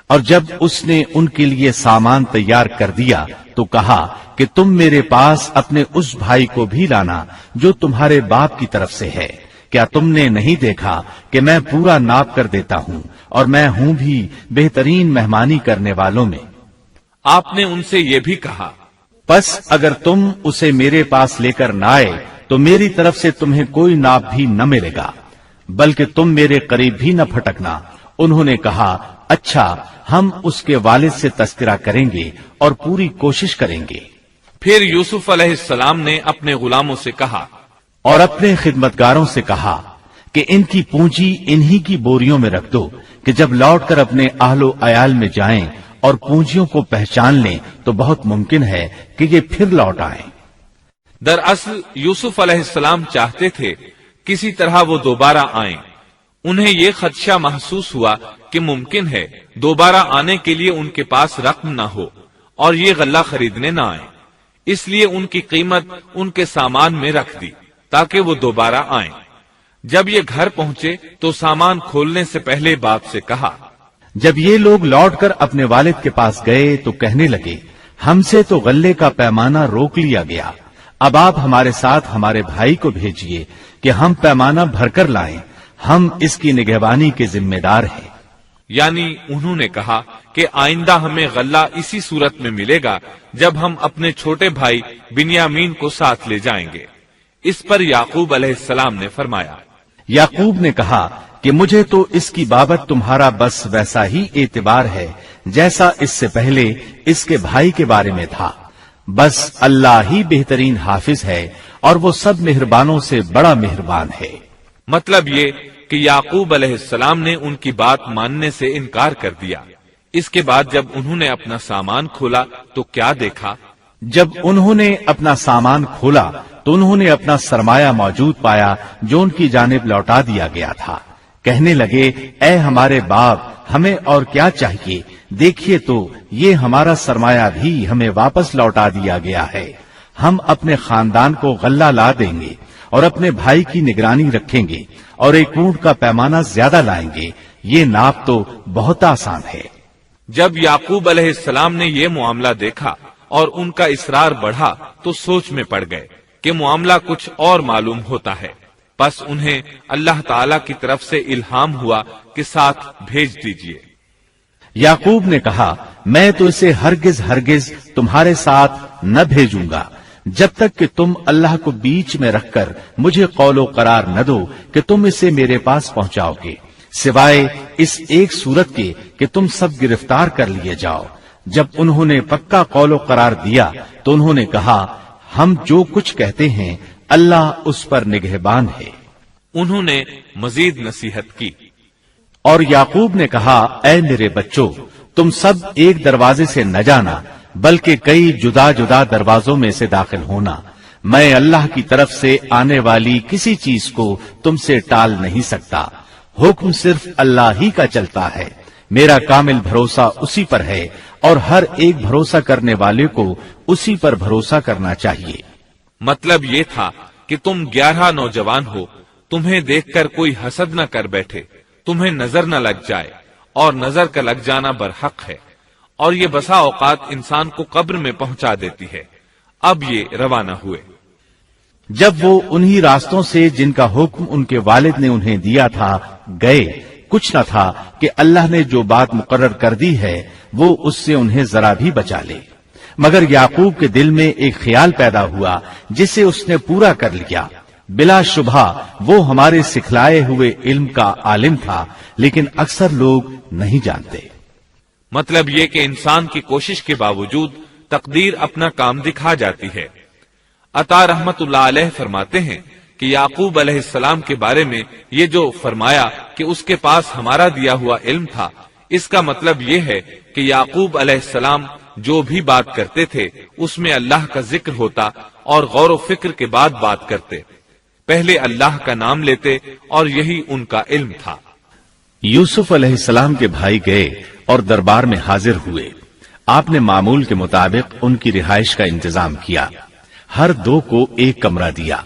اور جب اس نے ان کے لیے سامان تیار کر دیا تو کہا کہ تم میرے پاس اپنے اس بھائی کو بھی لانا جو تمہارے باپ کی طرف سے ہے۔ کیا تم نے نہیں دیکھا کہ میں پورا ناپ کر دیتا ہوں، اور میں ہوں بھی بہترین مہمانی کرنے والوں میں۔ آپ نے ان سے یہ بھی کہا، پس اگر تم اسے میرے پاس لے کر نہ آئے تو میری طرف سے تمہیں کوئی ناپ بھی نہ ملے گا، بلکہ تم میرے قریب بھی نہ پھٹکنا۔ انہوں نے کہا، اچھا، ہم اس کے والد سے تذکرہ کریں گے اور پوری کوشش کریں گے۔ پھر یوسف علیہ السلام نے اپنے غلاموں سے کہا اور اپنے خدمتگاروں سے کہا کہ ان کی پونجی انہی کی بوریوں میں رکھ دو کہ جب لوٹ کر اپنے اہل و عیال میں جائیں اور پونجیوں کو پہچان لیں تو بہت ممکن ہے کہ یہ پھر لوٹ آئیں۔ دراصل یوسف علیہ السلام چاہتے تھے کسی طرح وہ دوبارہ آئیں۔ انہیں یہ خدشہ محسوس ہوا کہ ممکن ہے دوبارہ آنے کے لیے ان کے پاس رقم نہ ہو اور یہ غلہ خریدنے نہ آئیں، اس لیے ان کی قیمت ان کے سامان میں رکھ دی تاکہ وہ دوبارہ آئیں۔ جب یہ گھر پہنچے تو سامان کھولنے سے پہلے باپ سے کہا، جب یہ لوگ لوٹ کر اپنے والد کے پاس گئے تو کہنے لگے، ہم سے تو غلے کا پیمانہ روک لیا گیا، اب آپ ہمارے ساتھ ہمارے بھائی کو بھیجیے کہ ہم پیمانہ بھر کر لائیں، ہم اس کی نگہبانی کے ذمہ دار ہیں۔ یعنی انہوں نے کہا کہ آئندہ ہمیں غلہ اسی صورت میں ملے گا جب ہم اپنے چھوٹے بھائی بنیامین کو ساتھ لے جائیں گے۔ اس پر یعقوب علیہ السلام نے فرمایا، یعقوب نے کہا کہ مجھے تو اس کی بابت تمہارا بس ویسا ہی اعتبار ہے جیسا اس سے پہلے اس کے بھائی کے بارے میں تھا، بس اللہ ہی بہترین حافظ ہے اور وہ سب مہربانوں سے بڑا مہربان ہے۔ مطلب یہ کہ یعقوب علیہ السلام نے ان کی بات ماننے سے انکار کر دیا۔ اس کے بعد جب انہوں نے اپنا سامان کھولا تو کیا دیکھا؟ جب انہوں نے اپنا سامان کھولا تو انہوں نے اپنا سرمایہ موجود پایا جو ان کی جانب لوٹا دیا گیا تھا۔ کہنے لگے، اے ہمارے باپ، ہمیں اور کیا چاہیے؟ دیکھیے تو یہ ہمارا سرمایہ بھی ہمیں واپس لوٹا دیا گیا ہے۔ ہم اپنے خاندان کو غلہ لا دیں گے اور اپنے بھائی کی نگرانی رکھیں گے اور ایک اونٹ کا پیمانہ زیادہ لائیں گے۔ یہ ناپ تو بہت آسان ہے۔ جب یعقوب علیہ السلام نے یہ معاملہ دیکھا اور ان کا اصرار بڑھا تو سوچ میں پڑ گئے کہ معاملہ کچھ اور معلوم ہوتا ہے۔ پس انہیں اللہ تعالی کی طرف سے الہام ہوا کہ ساتھ بھیج دیجئے۔ یعقوب نے کہا، میں تو اسے ہرگز تمہارے ساتھ نہ بھیجوں گا جب تک کہ تم اللہ کو بیچ میں رکھ کر مجھے قول و قرار نہ دو کہ تم اسے میرے پاس پہنچاؤ گے، سوائے اس ایک صورت کے کہ تم سب گرفتار کر لیے جاؤ۔ جب انہوں نے پکا قول و قرار دیا تو انہوں نے کہا، ہم جو کچھ کہتے ہیں اللہ اس پر نگہبان ہے۔ انہوں نے مزید نصیحت کی، اور یعقوب نے کہا، اے میرے بچوں، تم سب ایک دروازے سے نہ جانا بلکہ کئی جدا جدا دروازوں میں سے داخل ہونا۔ میں اللہ کی طرف سے آنے والی کسی چیز کو تم سے ٹال نہیں سکتا، حکم صرف اللہ ہی کا چلتا ہے۔ میرا کامل بھروسہ اسی پر ہے اور ہر ایک بھروسہ کرنے والے کو اسی پر بھروسہ کرنا چاہیے۔ مطلب یہ تھا کہ تم 11 نوجوان ہو، تمہیں دیکھ کر کوئی حسد نہ کر بیٹھے، تمہیں نظر نہ لگ جائے، اور نظر کا لگ جانا برحق ہے، اور یہ بسا اوقات انسان کو قبر میں پہنچا دیتی ہے۔ اب یہ روانہ ہوئے۔ جب وہ انہی راستوں سے جن کا حکم ان کے والد نے انہیں دیا تھا گئے، کچھ نہ تھا کہ اللہ نے جو بات مقرر کر دی ہے وہ اس سے انہیں ذرا بھی بچا لے، مگر یعقوب کے دل میں ایک خیال پیدا ہوا جسے اس نے پورا کر لیا۔ بلا شبہ وہ ہمارے سکھلائے ہوئے علم کا عالم تھا، لیکن اکثر لوگ نہیں جانتے۔ مطلب یہ کہ انسان کی کوشش کے باوجود تقدیر اپنا کام دکھا جاتی ہے۔ عطا رحمت اللہ علیہ فرماتے ہیں کہ یعقوب علیہ السلام کے بارے میں یہ جو فرمایا کہ اس کے پاس ہمارا دیا ہوا علم تھا، اس کا مطلب یہ ہے کہ یعقوب علیہ السلام جو بھی بات کرتے تھے اس میں اللہ کا ذکر ہوتا اور غور و فکر کے بعد بات کرتے، پہلے اللہ کا نام لیتے، اور یہی ان کا علم تھا۔ یوسف علیہ السلام کے بھائی گئے اور دربار میں حاضر ہوئے۔ آپ نے معمول کے مطابق ان کی رہائش کا انتظام کیا، ہر دو کو ایک کمرہ دیا۔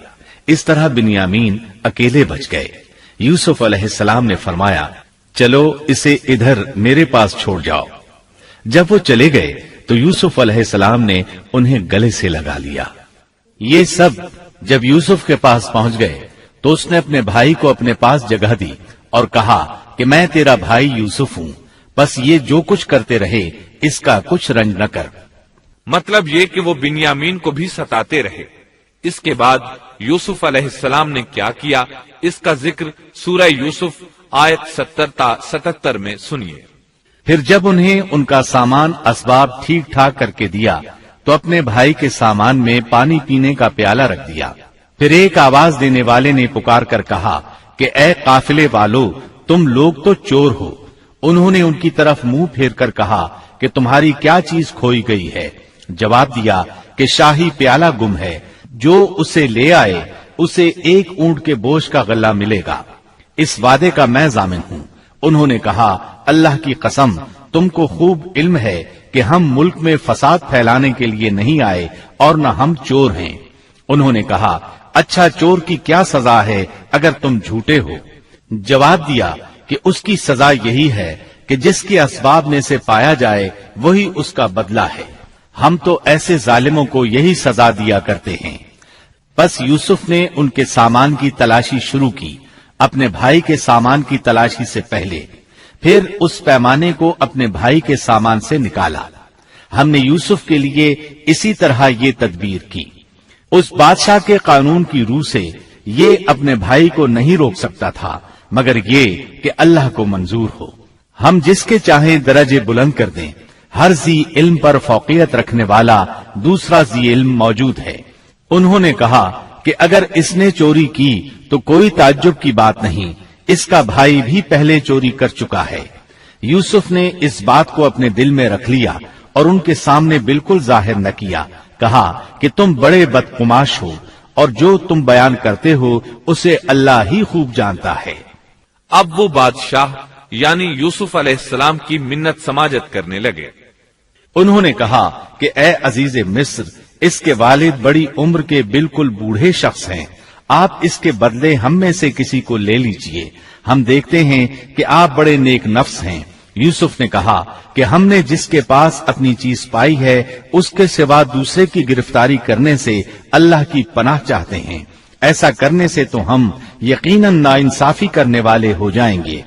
اس طرح بنیامین اکیلے بچ گئے۔ یوسف علیہ السلام نے فرمایا، چلو اسے ادھر میرے پاس چھوڑ جاؤ۔ جب وہ چلے گئے تو یوسف علیہ السلام نے انہیں گلے سے لگا لیا۔ یہ سب جب یوسف کے پاس پہنچ گئے تو اس نے اپنے بھائی کو اپنے پاس جگہ دی اور کہا کہ میں تیرا بھائی یوسف ہوں، بس یہ جو کچھ کرتے رہے اس کا کچھ رنج نہ کر۔ مطلب یہ کہ وہ بنیامین کو بھی ستاتے رہے۔ اس کے بعد یوسف علیہ السلام نے کیا کیا، اس کا ذکر سورہ یوسف آیت 70 تا 77 میں سنیے۔ پھر جب انہیں ان کا سامان اسباب ٹھیک ٹھاک کر کے دیا تو اپنے بھائی کے سامان میں پانی پینے کا پیالہ رکھ دیا۔ پھر ایک آواز دینے والے نے پکار کر کہا کہ اے قافلے والو، تم لوگ تو چور ہو۔ انہوں نے ان کی طرف منہ پھیر کر کہا کہ تمہاری کیا چیز کھوئی گئی ہے؟ جواب دیا کہ شاہی پیالہ گم ہے، جو اسے لے آئے اسے ایک اونٹ کے بوجھ کا غلہ ملے گا۔ اس وعدے کا میں ضامن ہوں۔ انہوں نے کہا، اللہ کی قسم، تم کو خوب علم ہے کہ ہم ملک میں فساد پھیلانے کے لیے نہیں آئے اور نہ ہم چور ہیں۔ انہوں نے کہا، اچھا چور کی کیا سزا ہے اگر تم جھوٹے ہو؟ جواب دیا کہ اس کی سزا یہی ہے کہ جس کے اسباب میں سے پایا جائے وہی اس کا بدلہ ہے۔ ہم تو ایسے ظالموں کو یہی سزا دیا کرتے ہیں۔ بس یوسف نے ان کے سامان کی تلاشی شروع کی، اپنے بھائی کے سامان کی تلاشی سے پہلے۔ پھر اس پیمانے کو اپنے بھائی کے سامان سے نکالا۔ ہم نے یوسف کے لیے اسی طرح یہ تدبیر کی۔ اس بادشاہ کے قانون کی روح سے یہ اپنے بھائی کو نہیں روک سکتا تھا مگر یہ کہ اللہ کو منظور ہو۔ ہم جس کے چاہیں درجے بلند کر دیں، ہر ذی علم پر فوقیت رکھنے والا دوسرا ذی علم موجود ہے۔ انہوں نے کہا کہ اگر اس نے چوری کی تو کوئی تعجب کی بات نہیں، اس کا بھائی بھی پہلے چوری کر چکا ہے۔ یوسف نے اس بات کو اپنے دل میں رکھ لیا اور ان کے سامنے بالکل ظاہر نہ کیا، کہا کہ تم بڑے بدقماش ہو اور جو تم بیان کرتے ہو اسے اللہ ہی خوب جانتا ہے۔ اب وہ بادشاہ یعنی یوسف علیہ السلام کی منت سماجت کرنے لگے۔ انہوں نے کہا کہ اے عزیز مصر، اس کے والد بڑی عمر کے بالکل بوڑھے شخص ہیں، آپ اس کے بدلے ہم میں سے کسی کو لے لیجئے، ہم دیکھتے ہیں کہ آپ بڑے نیک نفس ہیں۔ یوسف نے کہا کہ ہم نے جس کے پاس اپنی چیز پائی ہے اس کے سوا دوسرے کی گرفتاری کرنے سے اللہ کی پناہ چاہتے ہیں، ایسا کرنے سے تو ہم یقیناً ناانصافی کرنے والے ہو جائیں گے۔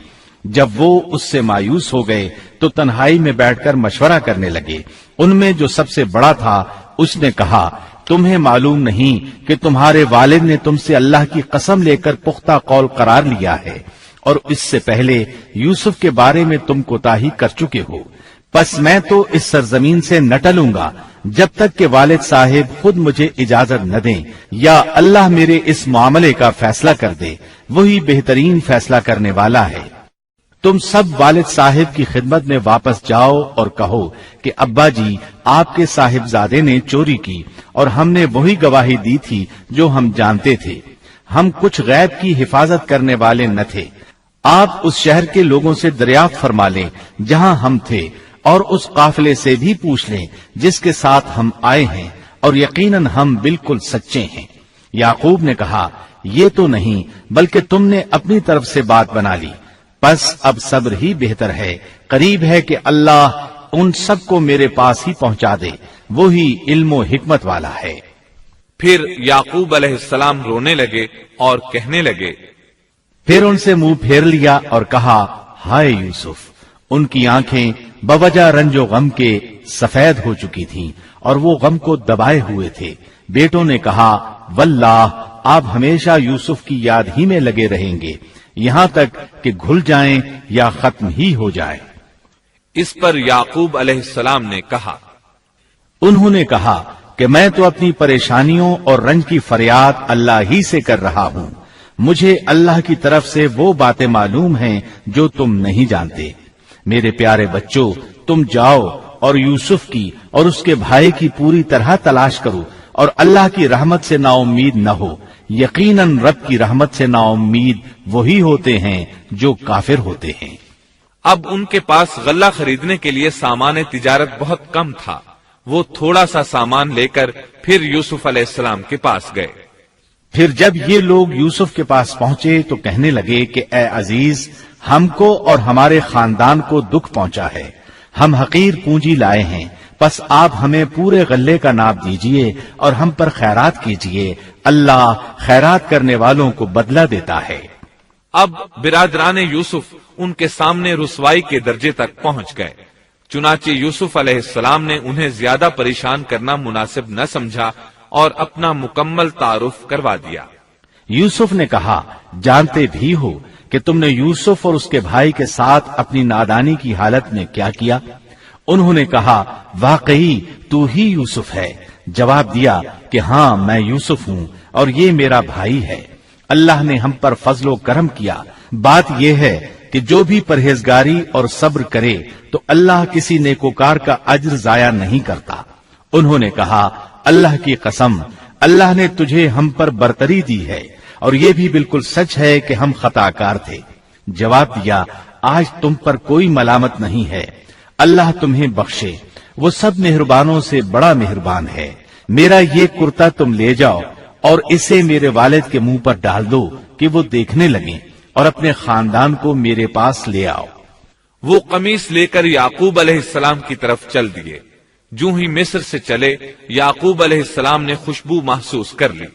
جب وہ اس سے مایوس ہو گئے تو تنہائی میں بیٹھ کر مشورہ کرنے لگے۔ ان میں جو سب سے بڑا تھا اس نے کہا، تمہیں معلوم نہیں کہ تمہارے والد نے تم سے اللہ کی قسم لے کر پختہ قول قرار لیا ہے اور اس سے پہلے یوسف کے بارے میں تم کوتاہی کر چکے ہو، پس میں تو اس سرزمین سے نہ ٹلوں گا جب تک کہ والد صاحب خود مجھے اجازت نہ دیں یا اللہ میرے اس معاملے کا فیصلہ کر دے، وہی بہترین فیصلہ کرنے والا ہے۔ تم سب والد صاحب کی خدمت میں واپس جاؤ اور کہو کہ ابا جی، آپ کے صاحبزادے نے چوری کی اور ہم نے وہی گواہی دی تھی جو ہم جانتے تھے، ہم کچھ غیب کی حفاظت کرنے والے نہ تھے۔ آپ اس شہر کے لوگوں سے دریافت فرما لیں جہاں ہم تھے اور اس قافلے سے بھی پوچھ لیں جس کے ساتھ ہم آئے ہیں، اور یقیناً ہم بالکل سچے ہیں۔ یعقوب نے کہا، یہ تو نہیں بلکہ تم نے اپنی طرف سے بات بنا لی، بس اب صبر ہی بہتر ہے، قریب ہے کہ اللہ ان سب کو میرے پاس ہی پہنچا دے، وہی علم و حکمت والا ہے۔ پھر یعقوب علیہ السلام رونے لگے اور کہنے لگے، پھر ان سے منہ پھیر لیا اور کہا، ہائے یوسف۔ ان کی آنکھیں بوجہ رنج و غم کے سفید ہو چکی تھیں اور وہ غم کو دبائے ہوئے تھے۔ بیٹوں نے کہا، واللہ آپ ہمیشہ یوسف کی یاد ہی میں لگے رہیں گے یہاں تک کہ گھل جائیں یا ختم ہی ہو جائے۔ اس پر یعقوب علیہ السلام نے کہا، انہوں نے کہا کہ میں تو اپنی پریشانیوں اور رنج کی فریاد اللہ ہی سے کر رہا ہوں، مجھے اللہ کی طرف سے وہ باتیں معلوم ہیں جو تم نہیں جانتے۔ میرے پیارے بچوں، تم جاؤ اور یوسف کی اور اس کے بھائی کی پوری طرح تلاش کرو اور اللہ کی رحمت سے نا امید نہ ہو، یقیناً رب کی رحمت سے نا امید وہی ہوتے ہیں جو کافر ہوتے ہیں۔ اب ان کے پاس غلہ خریدنے کے لیے سامان تجارت بہت کم تھا، وہ تھوڑا سا سامان لے کر پھر یوسف علیہ السلام کے پاس گئے۔ پھر جب یہ لوگ یوسف کے پاس پہنچے تو کہنے لگے کہ اے عزیز، ہم کو اور ہمارے خاندان کو دکھ پہنچا ہے، ہم حقیر پونجی لائے ہیں، پس آپ ہمیں پورے غلے کا ناپ دیجئے اور ہم پر خیرات کیجئے، اللہ خیرات کرنے والوں کو بدلہ دیتا ہے۔ اب برادران یوسف ان کے سامنے رسوائی کے درجے تک پہنچ گئے، چنانچہ یوسف علیہ السلام نے انہیں زیادہ پریشان کرنا مناسب نہ سمجھا اور اپنا مکمل تعارف کروا دیا۔ یوسف نے کہا، جانتے بھی ہو کہ تم نے یوسف اور اس کے بھائی کے ساتھ اپنی نادانی کی حالت میں کیا کیا؟ انہوں نے کہا، واقعی تو ہی یوسف ہے۔ جواب دیا کہ ہاں میں یوسف ہوں اور یہ میرا بھائی ہے، اللہ نے ہم پر فضل و کرم کیا۔ بات یہ ہے کہ جو بھی پرہیزگاری اور صبر کرے تو اللہ کسی نیکوکار کا اجر ضائع نہیں کرتا۔ انہوں نے کہا، اللہ کی قسم، اللہ نے تجھے ہم پر برتری دی ہے اور یہ بھی بالکل سچ ہے کہ ہم خطا کار تھے۔ جواب دیا، آج تم پر کوئی ملامت نہیں ہے، اللہ تمہیں بخشے، وہ سب مہربانوں سے بڑا مہربان ہے۔ میرا یہ کرتا تم لے جاؤ اور اسے میرے والد کے منہ پر ڈال دو کہ وہ دیکھنے لگیں، اور اپنے خاندان کو میرے پاس لے آؤ۔ وہ قمیص لے کر یعقوب علیہ السلام کی طرف چل دیے۔ جو ہی مصر سے چلے، یعقوب علیہ السلام نے خوشبو محسوس کر لی۔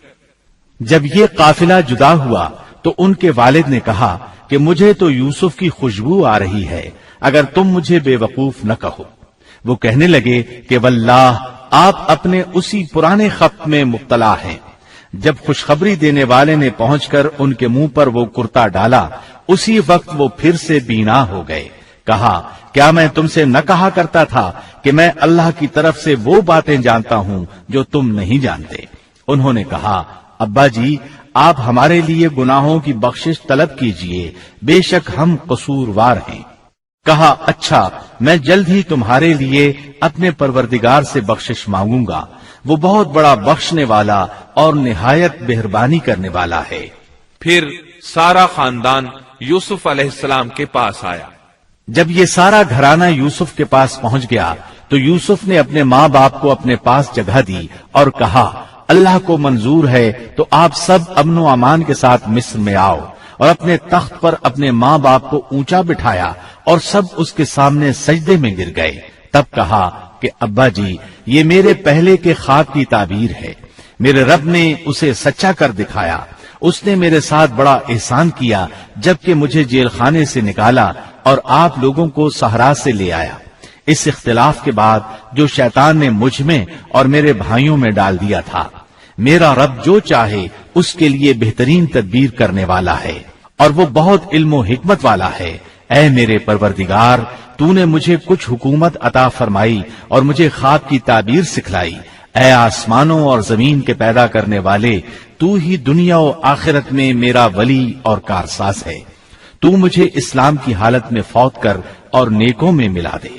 جب یہ قافلہ جدا ہوا تو ان کے والد نے کہا، کہ مجھے تو یوسف کی خوشبو آ رہی ہے، اگر تم مجھے بے وقوف نہ کہو۔ وہ کہنے لگے کہ واللہ آپ اپنے اسی پرانے خط میں مبتلا ہیں۔ جب خوشخبری دینے والے نے پہنچ کر ان کے منہ پر وہ کرتا ڈالا، اسی وقت وہ پھر سے بینا ہو گئے۔ کہا کیا میں تم سے نہ کہا کرتا تھا کہ میں اللہ کی طرف سے وہ باتیں جانتا ہوں جو تم نہیں جانتے؟ انہوں نے کہا ابا جی آپ ہمارے لیے گناہوں کی بخشش طلب کیجئے، بے شک ہم قصوروار ہیں۔ کہا اچھا میں جلد ہی تمہارے لیے اپنے پروردگار سے بخشش مانگوں گا، وہ بہت بڑا بخشنے والا اور نہایت مہربانی کرنے والا ہے۔ پھر سارا خاندان یوسف علیہ السلام کے پاس آیا۔ جب یہ سارا گھرانہ یوسف کے پاس پہنچ گیا تو یوسف نے اپنے ماں باپ کو اپنے پاس جگہ دی اور کہا اللہ کو منظور ہے تو آپ سب امن و امان کے ساتھ مصر میں آؤ، اور اپنے تخت پر اپنے ماں باپ کو اونچا بٹھایا اور سب اس کے سامنے سجدے میں گر گئے۔ تب کہا کہ ابا جی یہ میرے پہلے کے خواب کی تعبیر ہے، میرے رب نے اسے سچا کر دکھایا، اس نے میرے ساتھ بڑا احسان کیا جبکہ مجھے جیل خانے سے نکالا اور آپ لوگوں کو صحرا سے لے آیا۔ اس اختلاف کے بعد جو شیطان نے مجھ میں اور میرے بھائیوں میں ڈال دیا تھا، میرا رب جو چاہے اس کے لیے بہترین تدبیر کرنے والا ہے، اور وہ بہت علم و حکمت والا ہے۔ اے میرے پروردگار تو نے مجھے کچھ حکومت عطا فرمائی اور مجھے خواب کی تعبیر سکھلائی۔ اے آسمانوں اور زمین کے پیدا کرنے والے، تو ہی دنیا و آخرت میں میرا ولی اور کارساز ہے۔ تو مجھے اسلام کی حالت میں فوت کر اور نیکوں میں ملا دے۔